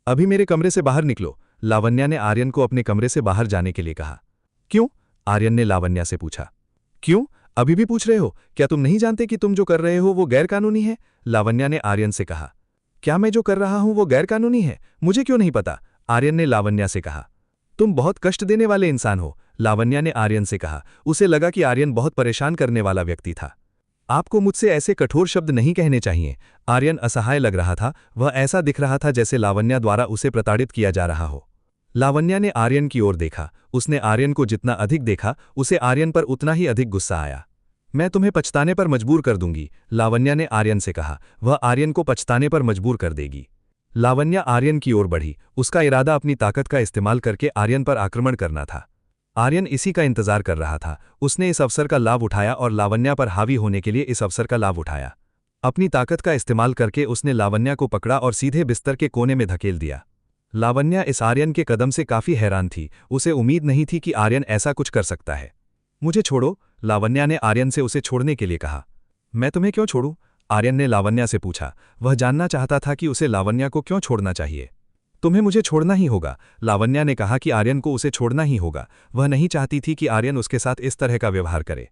अभी मेरे कमरे से बाहर निकलो, लावण्या ने आर्यन को अपने कमरे से बाहर जाने के लिए कहा। क्यों? आर्यन ने लावण्या से पूछा। क्यों? अभी भी पूछ रहे हो? क्या तुम नहीं जानते कि तुम जो कर रहे हो वो गैरकानूनी है? लावण्या ने आर्यन से कहा। क्या मैं जो कर रहा हूं वो गैरकानूनी है? मुझे क्यों नहीं पता? आर्यन ने लावण्या से कहा। तुम बहुत कष्ट देने वाले इंसान हो, लावण्या ने आर्यन से कहा। उसे लगा कि आर्यन बहुत परेशान करने वाला व्यक्ति था। आपको मुझसे ऐसे कठोर शब्द नहीं कहने चाहिए। आर्यन असहाय लग रहा था। वह ऐसा दिख रहा था जैसे लावण्या द्वारा उसे प्रताड़ित किया जा रहा हो। लावण्या ने आर्यन की ओर देखा। उसने आर्यन को जितना अधिक देखा, उसे आर्यन पर उतना ही अधिक गुस्सा आया। मैं तुम्हें पछताने पर मजबूर कर दूंगी, लावण्या ने आर्यन से कहा। वह आर्यन को पछताने पर मजबूर कर देगी। लावण्या आर्यन की ओर बढ़ी। उसका इरादा अपनी ताकत का इस्तेमाल करके आर्यन पर आक्रमण करना था। आर्यन इसी का इंतजार कर रहा था। उसने इस अवसर का लाभ उठाया और लावण्या पर हावी होने के लिए इस अवसर का लाभ उठाया। अपनी ताकत का इस्तेमाल करके उसने लावण्या को पकड़ा और सीधे बिस्तर के कोने में धकेल दिया। लावण्या इस आर्यन के कदम से काफी हैरान थी। उसे उम्मीद नहीं थी कि आर्यन ऐसा कुछ कर सकता है। मुझे छोड़ो, लावण्या ने आर्यन से उसे छोड़ने के लिए कहा। मैं तुम्हें क्यों छोड़ूं? आर्यन ने लावण्या से पूछा। वह जानना चाहता था कि उसे लावण्या को क्यों छोड़ना चाहिए। तुम्हें मुझे छोड़ना ही होगा, लावण्या ने कहा कि आर्यन को उसे छोड़ना ही होगा। वह नहीं चाहती थी कि आर्यन उसके साथ इस तरह का व्यवहार करे।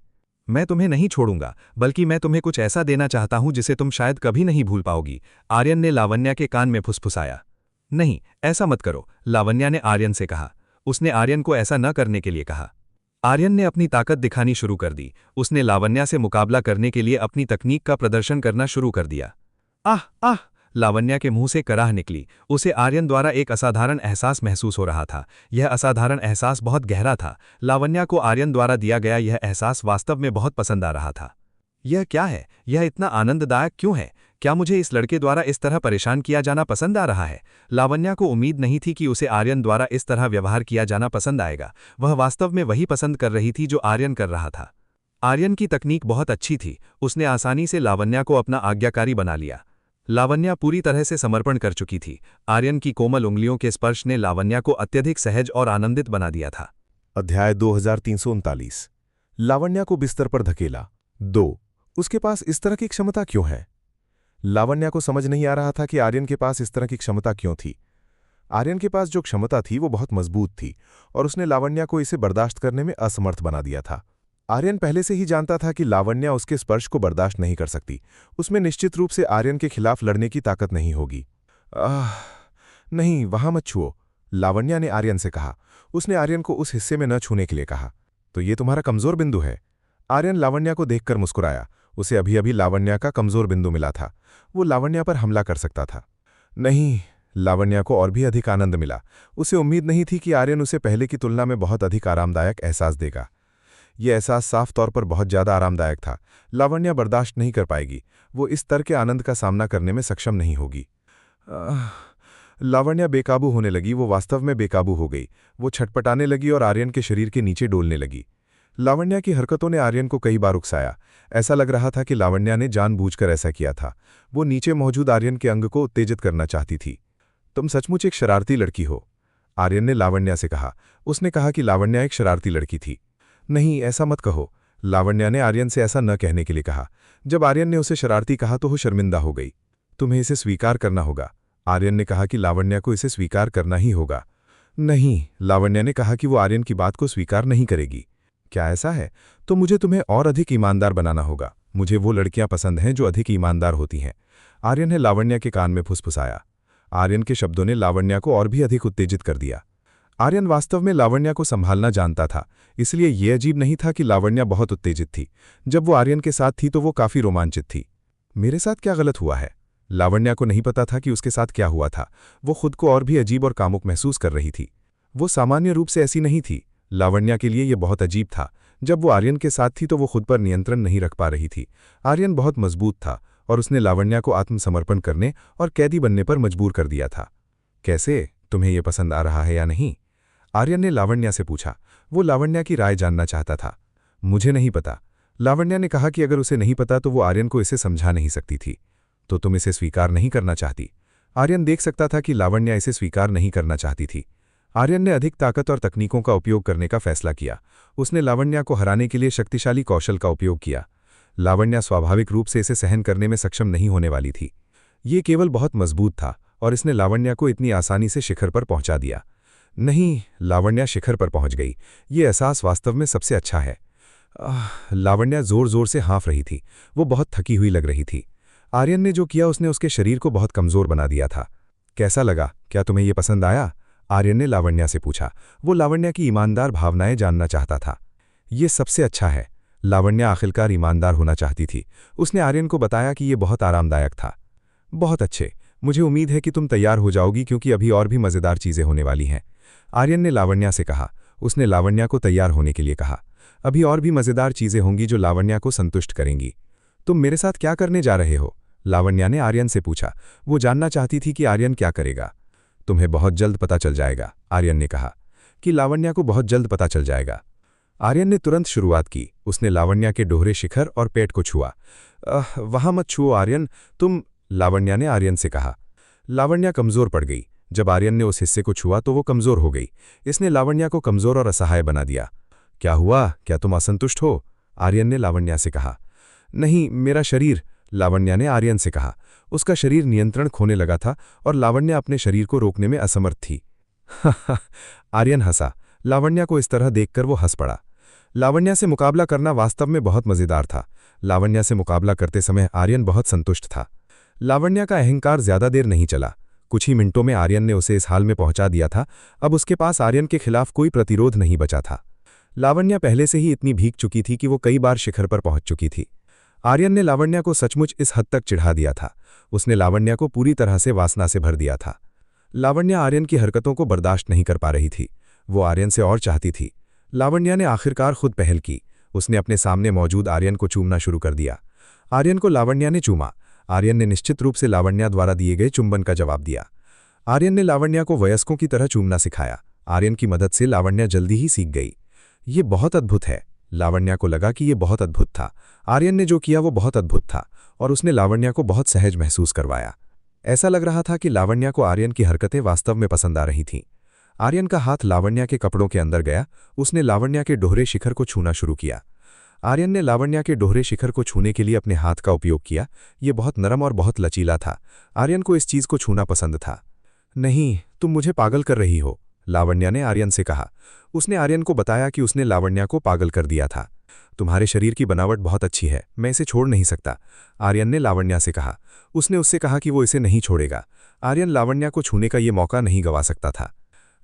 मैं तुम्हें नहीं छोड़ूंगा, बल्कि मैं तुम्हें कुछ ऐसा देना चाहता हूं जिसे तुम शायद कभी नहीं भूल पाओगी, आर्यन ने लावण्या के कान में फुसफुसाया। नहीं, ऐसा मत करो, लावण्या ने आर्यन से कहा। उसने आर्यन को ऐसा न करने के लिए कहा। आर्यन ने अपनी ताकत दिखानी शुरू कर दी। उसने लावण्या से मुकाबला करने के लिए अपनी तकनीक का प्रदर्शन करना शुरू कर दिया। आह आह, लावण्या के मुंह से कराह निकली। उसे आर्यन द्वारा एक असाधारण एहसास महसूस हो रहा था। यह असाधारण एहसास बहुत गहरा था। लावण्या को आर्यन द्वारा दिया गया यह एहसास वास्तव में बहुत पसंद आ रहा था। यह क्या है? यह इतना आनंददायक क्यों है? क्या मुझे इस लड़के द्वारा इस तरह परेशान किया जाना पसंद आ रहा है? लावण्या को उम्मीद नहीं थी कि उसे आर्यन द्वारा इस तरह व्यवहार किया जाना पसंद आएगा। वह वास्तव में वही पसंद कर रही थी जो आर्यन कर रहा था। आर्यन की तकनीक बहुत अच्छी थी। उसने आसानी से लावण्या को अपना आज्ञाकारी बना लिया। लावण्या पूरी तरह से समर्पण कर चुकी थी। आर्यन की कोमल उंगलियों के स्पर्श ने लावण्या को अत्यधिक सहज और आनंदित बना दिया था। अध्याय 2339। लावण्या को बिस्तर पर धकेला। 2। उसके पास इस तरह की क्षमता क्यों है? लावण्या को समझ नहीं आ रहा था कि आर्यन के पास इस तरह की क्षमता क्यों थी। आर्यन के पास जो क्षमता थी वो बहुत मजबूत थी और उसने लावण्या को इसे बर्दाश्त करने में असमर्थ बना दिया था। आर्यन पहले से ही जानता था कि लावण्या उसके स्पर्श को बर्दाश्त नहीं कर सकती। उसमें निश्चित रूप से आर्यन के खिलाफ लड़ने की ताकत नहीं होगी। नहीं, वहां मत छुओ, लावण्या ने आर्यन से कहा। उसने आर्यन को उस हिस्से में न छूने के लिए कहा। तो ये तुम्हारा कमजोर बिंदु है? आर्यन लावण्या को देखकर मुस्कुराया। उसे अभी अभी लावण्या का कमजोर बिंदु मिला था। वो लावण्या पर हमला कर सकता था। नहीं, लावण्या को और भी अधिक आनंद मिला। उसे उम्मीद नहीं थी कि आर्यन उसे पहले की तुलना में बहुत अधिक आरामदायक एहसास देगा। यह एहसास साफ तौर पर बहुत ज्यादा आरामदायक था। लावण्या बर्दाश्त नहीं कर पाएगी। वो इस स्तर के आनंद का सामना करने में सक्षम नहीं होगी। लावण्या बेकाबू होने लगी। वो वास्तव में बेकाबू हो गई। वो छटपटाने लगी और आर्यन के शरीर के नीचे डोलने लगी। लावण्या की हरकतों ने आर्यन को कई बार उकसाया। ऐसा लग रहा था कि लावण्या ने जानबूझकर ऐसा किया था। वो नीचे मौजूद आर्यन के अंग को उत्तेजित करना चाहती थी। तुम सचमुच एक शरारती लड़की हो, आर्यन ने लावण्या से कहा। उसने कहा कि लावण्या एक शरारती लड़की थी। नहीं, ऐसा मत कहो, लावण्या ने आर्यन से ऐसा न कहने के लिए कहा। जब आर्यन ने उसे शरारती कहा तो वो शर्मिंदा हो गई। तुम्हें इसे स्वीकार करना होगा, आर्यन ने कहा कि लावण्या को इसे स्वीकार करना ही होगा। नहीं, लावण्या ने कहा कि वो आर्यन की बात को स्वीकार नहीं करेगी। क्या ऐसा है? तो मुझे तुम्हें और अधिक ईमानदार बनाना होगा। मुझे वो लड़कियां पसंद हैं जो अधिक ईमानदार होती हैं, आर्यन ने लावण्या के कान में फुसफुसाया। आर्यन के शब्दों ने लावण्या को और भी अधिक उत्तेजित कर दिया। आर्यन वास्तव में लावण्या को संभालना जानता था, इसलिए यह अजीब नहीं था कि लावण्या बहुत उत्तेजित थी। जब वो आर्यन के साथ थी तो वो काफी रोमांचित थी। मेरे साथ क्या गलत हुआ है? लावण्या को नहीं पता था कि उसके साथ क्या हुआ था। वो खुद को और भी अजीब और कामुक महसूस कर रही थी। वो सामान्य रूप से ऐसी नहीं थी। लावण्या के लिए ये बहुत अजीब था। जब वो आर्यन के साथ थी तो वो खुद पर नियंत्रण नहीं रख पा रही थी। आर्यन बहुत मजबूत था और उसने लावण्या को आत्मसमर्पण करने और कैदी बनने पर मजबूर कर दिया था। कैसे? तुम्हें ये पसंद आ रहा है या नहीं? आर्यन ने लावण्या से पूछा। वो लावण्या की राय जानना चाहता था। मुझे नहीं पता। लावण्या ने कहा कि अगर उसे नहीं पता तो वो आर्यन को इसे समझा नहीं सकती थी। तो तुम इसे स्वीकार नहीं करना चाहती? आर्यन देख सकता था कि लावण्या इसे स्वीकार नहीं करना चाहती थी। आर्यन ने अधिक ताकत और तकनीकों का उपयोग करने का फैसला किया। उसने लावण्या को हराने के लिए शक्तिशाली कौशल का उपयोग किया। लावण्या स्वाभाविक रूप से इसे सहन करने में सक्षम नहीं होने वाली थी। ये केवल बहुत मजबूत था और इसने लावण्या को इतनी आसानी से शिखर पर पहुंचा दिया। नहीं, लावण्या शिखर पर पहुंच गई। ये एहसास वास्तव में सबसे अच्छा है। लावण्या जोर जोर से हाँफ रही थी। वो बहुत थकी हुई लग रही थी। आर्यन ने जो किया उसने उसके शरीर को बहुत कमजोर बना दिया था। कैसा लगा? क्या तुम्हें ये पसंद आया? आर्यन ने लावण्या से पूछा। वो लावण्या की ईमानदार भावनाएं जानना चाहता था। ये सबसे अच्छा है। लावण्या आखिरकार ईमानदार होना चाहती थी। उसने आर्यन को बताया कि ये बहुत आरामदायक था। बहुत अच्छे। मुझे उम्मीद है कि तुम तैयार हो जाओगी क्योंकि अभी और भी मज़ेदार चीज़ें होने वाली हैं। आर्यन ने लावण्या से कहा। उसने लावण्या को तैयार होने के लिए कहा। अभी और भी मज़ेदार चीज़ें होंगी जो लावण्या को संतुष्ट करेंगी। तुम मेरे साथ क्या करने जा रहे हो? लावण्या ने आर्यन से पूछा। वो जानना चाहती थी कि आर्यन क्या करेगा। तुम्हें बहुत जल्द पता चल जाएगा, आर्यन ने कहा। कि लावण्या को बहुत जल्द पता चल जाएगा। आर्यन ने तुरंत शुरुआत की। उसने लावण्या के दोहरे शिखर और पेट को छुआ। वहां मत छुओ आर्यन, तुम, लावण्या ने आर्यन से कहा। लावण्या कमजोर पड़ गई। जब आर्यन ने उस हिस्से को छुआ तो वो कमजोर हो गई। इसने लावण्या को कमजोर और असहाय बना दिया। क्या हुआ? क्या तुम असंतुष्ट हो? आर्यन ने लावण्या से कहा। नहीं, मेरा शरीर, लावण्या ने आर्यन से कहा। उसका शरीर नियंत्रण खोने लगा था और लावण्या अपने शरीर को रोकने में असमर्थ थी। आर्यन हंसा। लावण्या को इस तरह देखकर वो हंस पड़ा। लावण्या से मुकाबला करना वास्तव में बहुत मजेदार था। लावण्या से मुकाबला करते समय आर्यन बहुत संतुष्ट था। लावण्या का अहंकार ज्यादा देर नहीं चला। कुछ ही मिनटों में आर्यन ने उसे इस हाल में पहुंचा दिया था। अब उसके पास आर्यन के खिलाफ कोई प्रतिरोध नहीं बचा था। लावण्या पहले से ही इतनी भीग चुकी थी कि वो कई बार शिखर पर पहुंच चुकी थी। आर्यन ने लावण्या को सचमुच इस हद तक चिढ़ा दिया था। उसने लावण्या को पूरी तरह से वासना से भर दिया था। लावण्या आर्यन की हरकतों को बर्दाश्त नहीं कर पा रही थी। वो आर्यन से और चाहती थी। लावण्या ने आखिरकार खुद पहल की। उसने अपने सामने मौजूद आर्यन को चूमना शुरू कर दिया। आर्यन को लावण्या ने चूमा। आर्यन ने निश्चित रूप से लावण्या द्वारा दिए गए चुंबन का जवाब दिया। आर्यन ने लावण्या को वयस्कों की तरह चूमना सिखाया। आर्यन की मदद से लावण्या जल्दी ही सीख गई। ये बहुत अद्भुत है। लावण्या को लगा कि ये बहुत अद्भुत था। आर्यन ने जो किया वो बहुत अद्भुत था और उसने लावण्या को बहुत सहज महसूस करवाया। ऐसा लग रहा था कि लावण्या को आर्यन की हरकतें वास्तव में पसंद आ रही थीं। आर्यन का हाथ लावण्या के कपड़ों के अंदर गया। उसने लावण्या के दोहरे शिखर को छूना शुरू किया। आर्यन ने लावण्या के दोहरे शिखर को छूने के लिए अपने हाथ का उपयोग किया। ये बहुत नरम और बहुत लचीला था। आर्यन को इस चीज को छूना पसंद था। नहीं, तुम मुझे पागल कर रही हो, लावण्या ने आर्यन से कहा। उसने आर्यन को बताया कि उसने लावण्या को पागल कर दिया था। तुम्हारे शरीर की बनावट बहुत अच्छी है, मैं इसे छोड़ नहीं सकता, आर्यन ने लावण्या से कहा। उसने उससे कहा कि वो इसे नहीं छोड़ेगा। आर्यन लावण्या को छूने का ये मौका नहीं गंवा सकता था।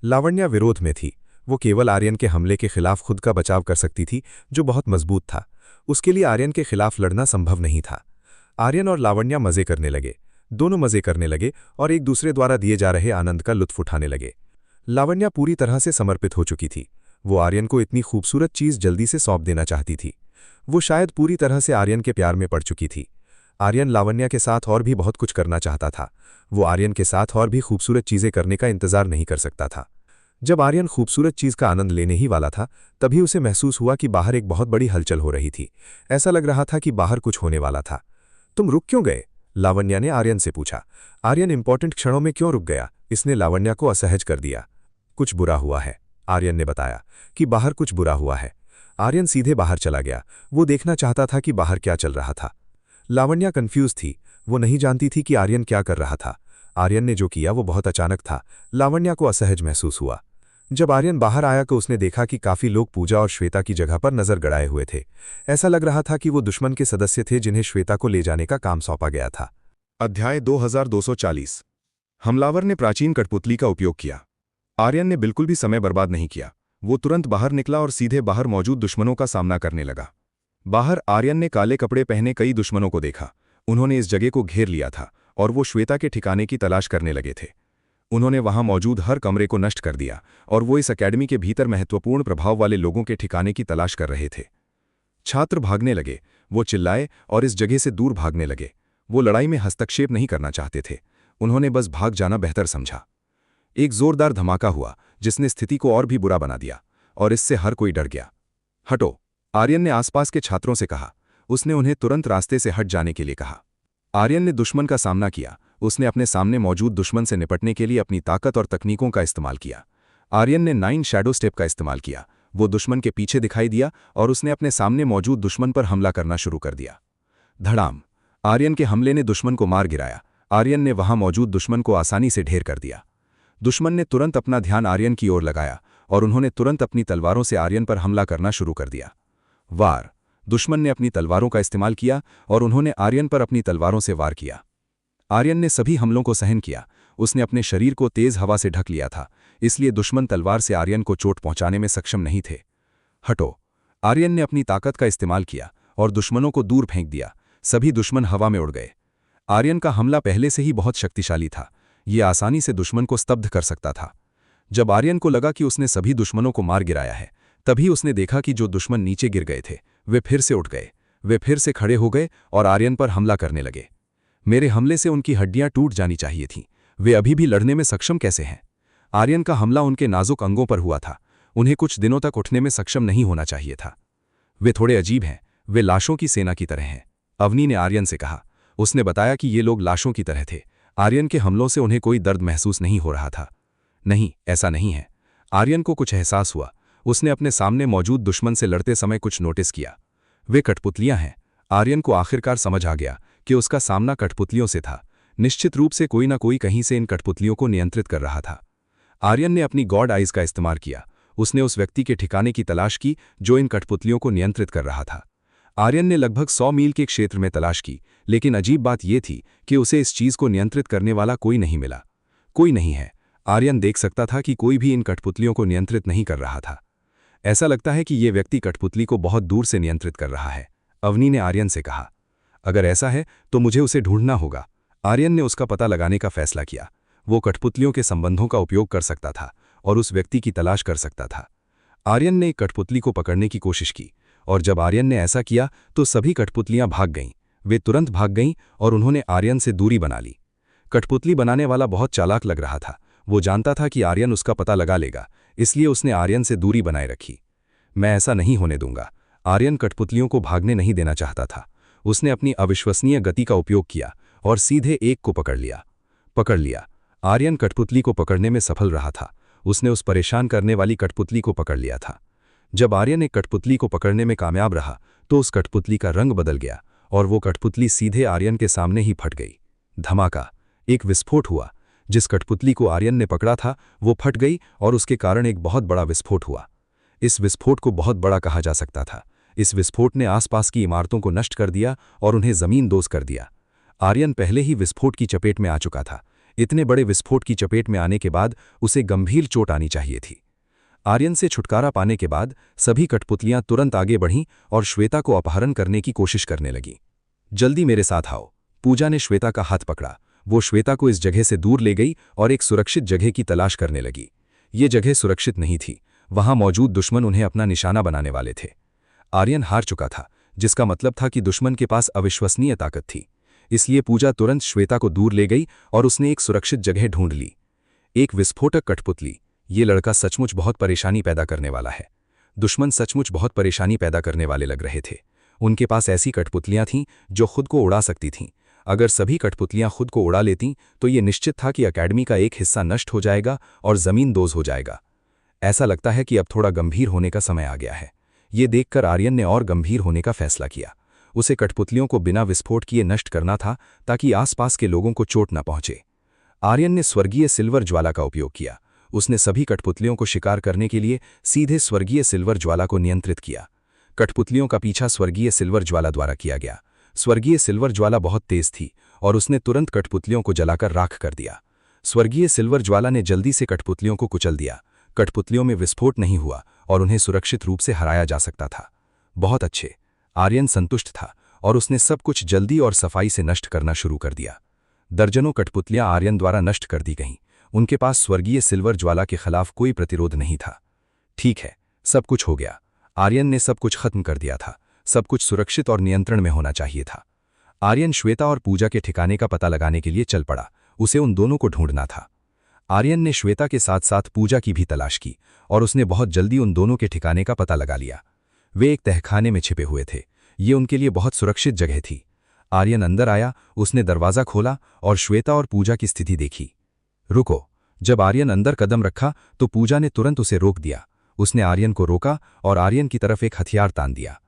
लावण्या विरोध में थी। वो केवल आर्यन के हमले के खिलाफ खुद का बचाव कर सकती थी, जो बहुत मजबूत था। उसके लिए आर्यन के खिलाफ लड़ना संभव नहीं था। आर्यन और लावण्या मजे करने लगे। दोनों मजे करने लगे और एक दूसरे द्वारा दिए जा रहे आनंद का लुत्फ उठाने लगे। लावण्या पूरी तरह से समर्पित हो चुकी थी। वो आर्यन को इतनी खूबसूरत चीज जल्दी से सौंप देना चाहती थी। वो शायद पूरी तरह से आर्यन के प्यार में पड़ चुकी थी। आर्यन लावण्या के साथ और भी बहुत कुछ करना चाहता था। वो आर्यन के साथ और भी खूबसूरत चीजें करने का इंतजार नहीं कर सकता था। जब आर्यन खूबसूरत चीज का आनंद लेने ही वाला था, तभी उसे महसूस हुआ कि बाहर एक बहुत बड़ी हलचल हो रही थी। ऐसा लग रहा था कि बाहर कुछ होने वाला था। तुम रुक क्यों गए? लावण्या ने आर्यन से पूछा। आर्यन इंपॉर्टेंट क्षणों में क्यों रुक गया? इसने लावण्या को असहज कर दिया। कुछ बुरा हुआ है, आर्यन ने बताया कि बाहर कुछ बुरा हुआ है। आर्यन सीधे बाहर चला गया। वो देखना चाहता था कि बाहर क्या चल रहा था। लावण्या कंफ्यूज थी। वो नहीं जानती थी कि आर्यन क्या कर रहा था। आर्यन ने जो किया वो बहुत अचानक था। लावण्या को असहज महसूस हुआ। जब आर्यन बाहर आया तो उसने देखा कि काफी लोग पूजा और श्वेता की जगह पर नजर गड़ाए हुए थे। ऐसा लग रहा था कि वो दुश्मन के सदस्य थे जिन्हें श्वेता को ले जाने का काम सौंपा गया था। अध्याय 2240। हमलावर ने प्राचीन कठपुतली का उपयोग किया। आर्यन ने बिल्कुल भी समय बर्बाद नहीं किया। वो तुरंत बाहर निकला और सीधे बाहर मौजूद दुश्मनों का सामना करने लगा। बाहर आर्यन ने काले कपड़े पहने कई दुश्मनों को देखा। उन्होंने इस जगह को घेर लिया था और वो श्वेता के ठिकाने की तलाश करने लगे थे। उन्होंने वहां मौजूद हर कमरे को नष्ट कर दिया और वो इस अकेडमी के भीतर महत्वपूर्ण प्रभाव वाले लोगों के ठिकाने की तलाश कर रहे थे। छात्र भागने लगे, वो चिल्लाए और इस जगह से दूर भागने लगे। वो लड़ाई में हस्तक्षेप नहीं करना चाहते थे, उन्होंने बस भाग जाना बेहतर समझा। एक जोरदार धमाका हुआ जिसने स्थिति को और भी बुरा बना दिया और इससे हर कोई डर गया। हटो, आर्यन ने आसपास के छात्रों से कहा। उसने उन्हें तुरंत रास्ते से हट जाने के लिए कहा। आर्यन ने दुश्मन का सामना किया। उसने अपने सामने मौजूद दुश्मन से निपटने के लिए अपनी ताकत और तकनीकों का इस्तेमाल किया। आर्यन ने 9 शैडो स्टेप का इस्तेमाल किया। वो दुश्मन के पीछे दिखाई दिया और उसने अपने सामने मौजूद दुश्मन पर हमला करना शुरू कर दिया। धड़ाम! आर्यन के हमले ने दुश्मन को मार गिराया। आर्यन ने वहां मौजूद दुश्मन को आसानी से ढेर कर दिया। दुश्मन ने तुरंत अपना ध्यान आर्यन की ओर लगाया और उन्होंने तुरंत अपनी तलवारों से आर्यन पर हमला करना शुरू कर दिया। वार! दुश्मन ने अपनी तलवारों का इस्तेमाल किया और उन्होंने आर्यन पर अपनी तलवारों से वार किया। आर्यन ने सभी हमलों को सहन किया। उसने अपने शरीर को तेज हवा से ढक लिया था, इसलिए दुश्मन तलवार से आर्यन को चोट पहुंचाने में सक्षम नहीं थे। हटो! आर्यन ने अपनी ताकत का इस्तेमाल किया और दुश्मनों को दूर फेंक दिया। सभी दुश्मन हवा में उड़ गए। आर्यन का हमला पहले से ही बहुत शक्तिशाली था, ये आसानी से दुश्मन को स्तब्ध कर सकता था। जब आर्यन को लगा कि उसने सभी दुश्मनों को मार गिराया है, तभी उसने देखा कि जो दुश्मन नीचे गिर गए थे वे फिर से उठ गए। वे फिर से खड़े हो गए और आर्यन पर हमला करने लगे। मेरे हमले से उनकी हड्डियां टूट जानी चाहिए थीं। वे अभी भी लड़ने में सक्षम कैसे हैं? आर्यन का हमला उनके नाजुक अंगों पर हुआ था। उन्हें कुछ दिनों तक उठने में सक्षम नहीं होना चाहिए था। वे थोड़े अजीब हैं, वे लाशों की सेना की तरह हैं, अवनी ने आर्यन से कहा। उसने बताया कि ये लोग लाशों की तरह थे। आर्यन के हमलों से उन्हें कोई दर्द महसूस नहीं हो रहा था। नहीं, ऐसा नहीं है। आर्यन को कुछ एहसास हुआ। उसने अपने सामने मौजूद दुश्मन से लड़ते समय कुछ नोटिस किया। वे कठपुतलियां हैं। आर्यन को आखिरकार समझ आ गया कि उसका सामना कठपुतलियों से था। निश्चित रूप से कोई ना कोई कहीं से इन कठपुतलियों को नियंत्रित कर रहा था। आर्यन ने अपनी गॉड आइज का इस्तेमाल किया। उसने उस व्यक्ति के ठिकाने की तलाश की जो इन कठपुतलियों को नियंत्रित कर रहा था। आर्यन ने लगभग 100 मील के क्षेत्र में तलाश की, लेकिन अजीब बात यह थी कि उसे इस चीज को नियंत्रित करने वाला कोई नहीं मिला। कोई नहीं है। आर्यन देख सकता था कि कोई भी इन कठपुतलियों को नियंत्रित नहीं कर रहा था। ऐसा लगता है कि ये व्यक्ति कठपुतली को बहुत दूर से नियंत्रित कर रहा है, अवनी ने आर्यन से कहा। अगर ऐसा है तो मुझे उसे ढूंढना होगा। आर्यन ने उसका पता लगाने का फैसला किया। वो कठपुतलियों के संबंधों का उपयोग कर सकता था और उस व्यक्ति की तलाश कर सकता था। आर्यन ने एक कठपुतली को पकड़ने की कोशिश की और जब आर्यन ने ऐसा किया तो सभी कठपुतलियां भाग गईं। वे तुरंत भाग गईं और उन्होंने आर्यन से दूरी बना ली। कठपुतली बनाने वाला बहुत चालाक लग रहा था। वो जानता था कि आर्यन उसका पता लगा लेगा, इसलिए उसने आर्यन से दूरी बनाए रखी। मैं ऐसा नहीं होने दूंगा। आर्यन कठपुतलियों को भागने नहीं देना चाहता था। उसने अपनी अविश्वसनीय गति का उपयोग किया और सीधे एक को पकड़ लिया। आर्यन कठपुतली को पकड़ने में सफल रहा था। उसने उस परेशान करने वाली कठपुतली को पकड़ लिया था। जब आर्यन एक कठपुतली को पकड़ने में कामयाब रहा तो उस कठपुतली का रंग बदल गया और वो कठपुतली सीधे आर्यन के सामने ही फट गई। धमाका! एक विस्फोट हुआ। जिस कठपुतली को आर्यन ने पकड़ा था वो फट गई और उसके कारण एक बहुत बड़ा विस्फोट हुआ। इस विस्फोट को बहुत बड़ा कहा जा सकता था। इस विस्फोट ने आसपास की इमारतों को नष्ट कर दिया और उन्हें जमींदोज कर दिया। आर्यन पहले ही विस्फोट की चपेट में आ चुका था। इतने बड़े विस्फोट की चपेट में आने के बाद उसे गंभीर चोट आनी चाहिए थी। आर्यन से छुटकारा पाने के बाद सभी कठपुतलियां तुरंत आगे बढ़ीं और श्वेता को अपहरण करने की कोशिश करने लगीं। जल्दी मेरे साथ आओ। पूजा ने श्वेता का हाथ पकड़ा। वो श्वेता को इस जगह से दूर ले गई और एक सुरक्षित जगह की तलाश करने लगी। ये जगह सुरक्षित नहीं थी। वहां मौजूद दुश्मन उन्हें अपना निशाना बनाने वाले थे। आर्यन हार चुका था, जिसका मतलब था कि दुश्मन के पास अविश्वसनीय ताकत थी। इसलिए पूजा तुरंत श्वेता को दूर ले गई और उसने एक सुरक्षित जगह ढूंढ ली। एक विस्फोटक कठपुतली। ये लड़का सचमुच बहुत परेशानी पैदा करने वाला है। दुश्मन सचमुच बहुत परेशानी पैदा करने वाले लग रहे थे। उनके पास ऐसी कठपुतलियां थीं जो खुद को उड़ा सकती थीं। अगर सभी कठपुतलियां खुद को उड़ा लेतीं तो ये निश्चित था कि अकेडमी का एक हिस्सा नष्ट हो जाएगा और जमींदोज हो जाएगा। ऐसा लगता है कि अब थोड़ा गंभीर होने का समय आ गया है। ये देखकर आर्यन ने और गंभीर होने का फैसला किया। उसे कठपुतलियों को बिना विस्फोट किए नष्ट करना था ताकि आसपास के लोगों को चोट न पहुंचे। आर्यन ने स्वर्गीय सिल्वर ज्वाला का उपयोग किया। उसने सभी कठपुतलियों को शिकार करने के लिए सीधे स्वर्गीय सिल्वर ज्वाला को नियंत्रित किया। कठपुतलियों का पीछा स्वर्गीय सिल्वर ज्वाला द्वारा किया गया। स्वर्गीय सिल्वर ज्वाला बहुत तेज थी और उसने तुरंत कठपुतलियों को जलाकर राख कर दिया। स्वर्गीय सिल्वर ज्वाला ने जल्दी से कठपुतलियों को कुचल दिया। कठपुतलियों में विस्फोट नहीं हुआ और उन्हें सुरक्षित रूप से हराया जा सकता था। बहुत अच्छे। आर्यन संतुष्ट था और उसने सब कुछ जल्दी और सफाई से नष्ट करना शुरू कर दिया। दर्जनों कठपुतलियां आर्यन द्वारा नष्ट कर दी गईं। उनके पास स्वर्गीय सिल्वर ज्वाला के खिलाफ कोई प्रतिरोध नहीं था। ठीक है, सब कुछ हो गया। आर्यन ने सब कुछ खत्म कर दिया था। सब कुछ सुरक्षित और नियंत्रण में होना चाहिए था। आर्यन श्वेता और पूजा के ठिकाने का पता लगाने के लिए चल पड़ा। उसे उन दोनों को ढूंढना था। आर्यन ने श्वेता के साथ साथ पूजा की भी तलाश की और उसने बहुत जल्दी उन दोनों के ठिकाने का पता लगा लिया। वे एक तहखाने में छिपे हुए थे। ये उनके लिए बहुत सुरक्षित जगह थी। आर्यन अंदर आया, उसने दरवाज़ा खोला और श्वेता और पूजा की स्थिति देखी। रुको। जब आर्यन अंदर कदम रखा तो पूजा ने तुरंत उसे रोक दिया। उसने आर्यन को रोका और आर्यन की तरफ एक हथियार तान दिया।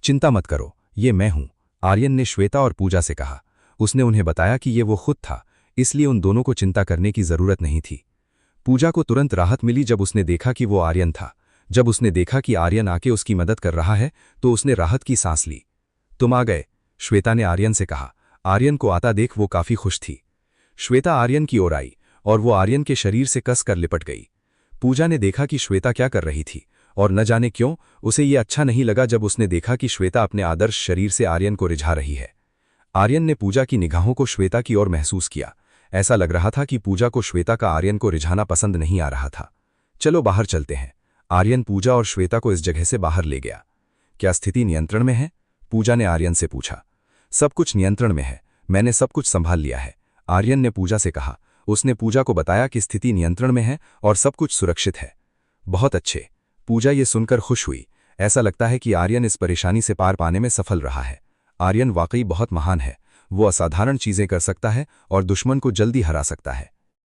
चिंता मत करो, ये मैं हूं, आर्यन ने श्वेता और पूजा से कहा। उसने उन्हें बताया कि ये वो खुद था, इसलिए उन दोनों को चिंता करने की जरूरत नहीं थी। पूजा को तुरंत राहत मिली जब उसने देखा कि वो आर्यन था। जब उसने देखा कि आर्यन आके उसकी मदद कर रहा है तो उसने राहत की सांस ली। तुम आ गए, श्वेता ने आर्यन से कहा। आर्यन को आता देख वो काफी खुश थी। श्वेता आर्यन की ओर आई और वो आर्यन के शरीर से कसकर लिपट गई। पूजा ने देखा कि श्वेता क्या कर रही थी और न जाने क्यों उसे ये अच्छा नहीं लगा जब उसने देखा कि श्वेता अपने आदर्श शरीर से आर्यन को रिझा रही है। आर्यन ने पूजा की निगाहों को श्वेता की ओर महसूस किया। ऐसा लग रहा था कि पूजा को श्वेता का आर्यन को रिझाना पसंद नहीं आ रहा था। चलो बाहर चलते हैं। आर्यन पूजा और श्वेता को इस जगह से बाहर ले गया। क्या स्थिति नियंत्रण में है? पूजा ने आर्यन से पूछा। सब कुछ नियंत्रण में है, मैंने सब कुछ संभाल लिया है, आर्यन ने पूजा से कहा। उसने पूजा को बताया कि स्थिति नियंत्रण में है और सब कुछ सुरक्षित है। बहुत अच्छे। पूजा ये सुनकर खुश हुई। ऐसा लगता है कि आर्यन इस परेशानी से पार पाने में सफल रहा है। आर्यन वाकई बहुत महान है। वो असाधारण चीजें कर सकता है और दुश्मन को जल्दी हरा सकता है।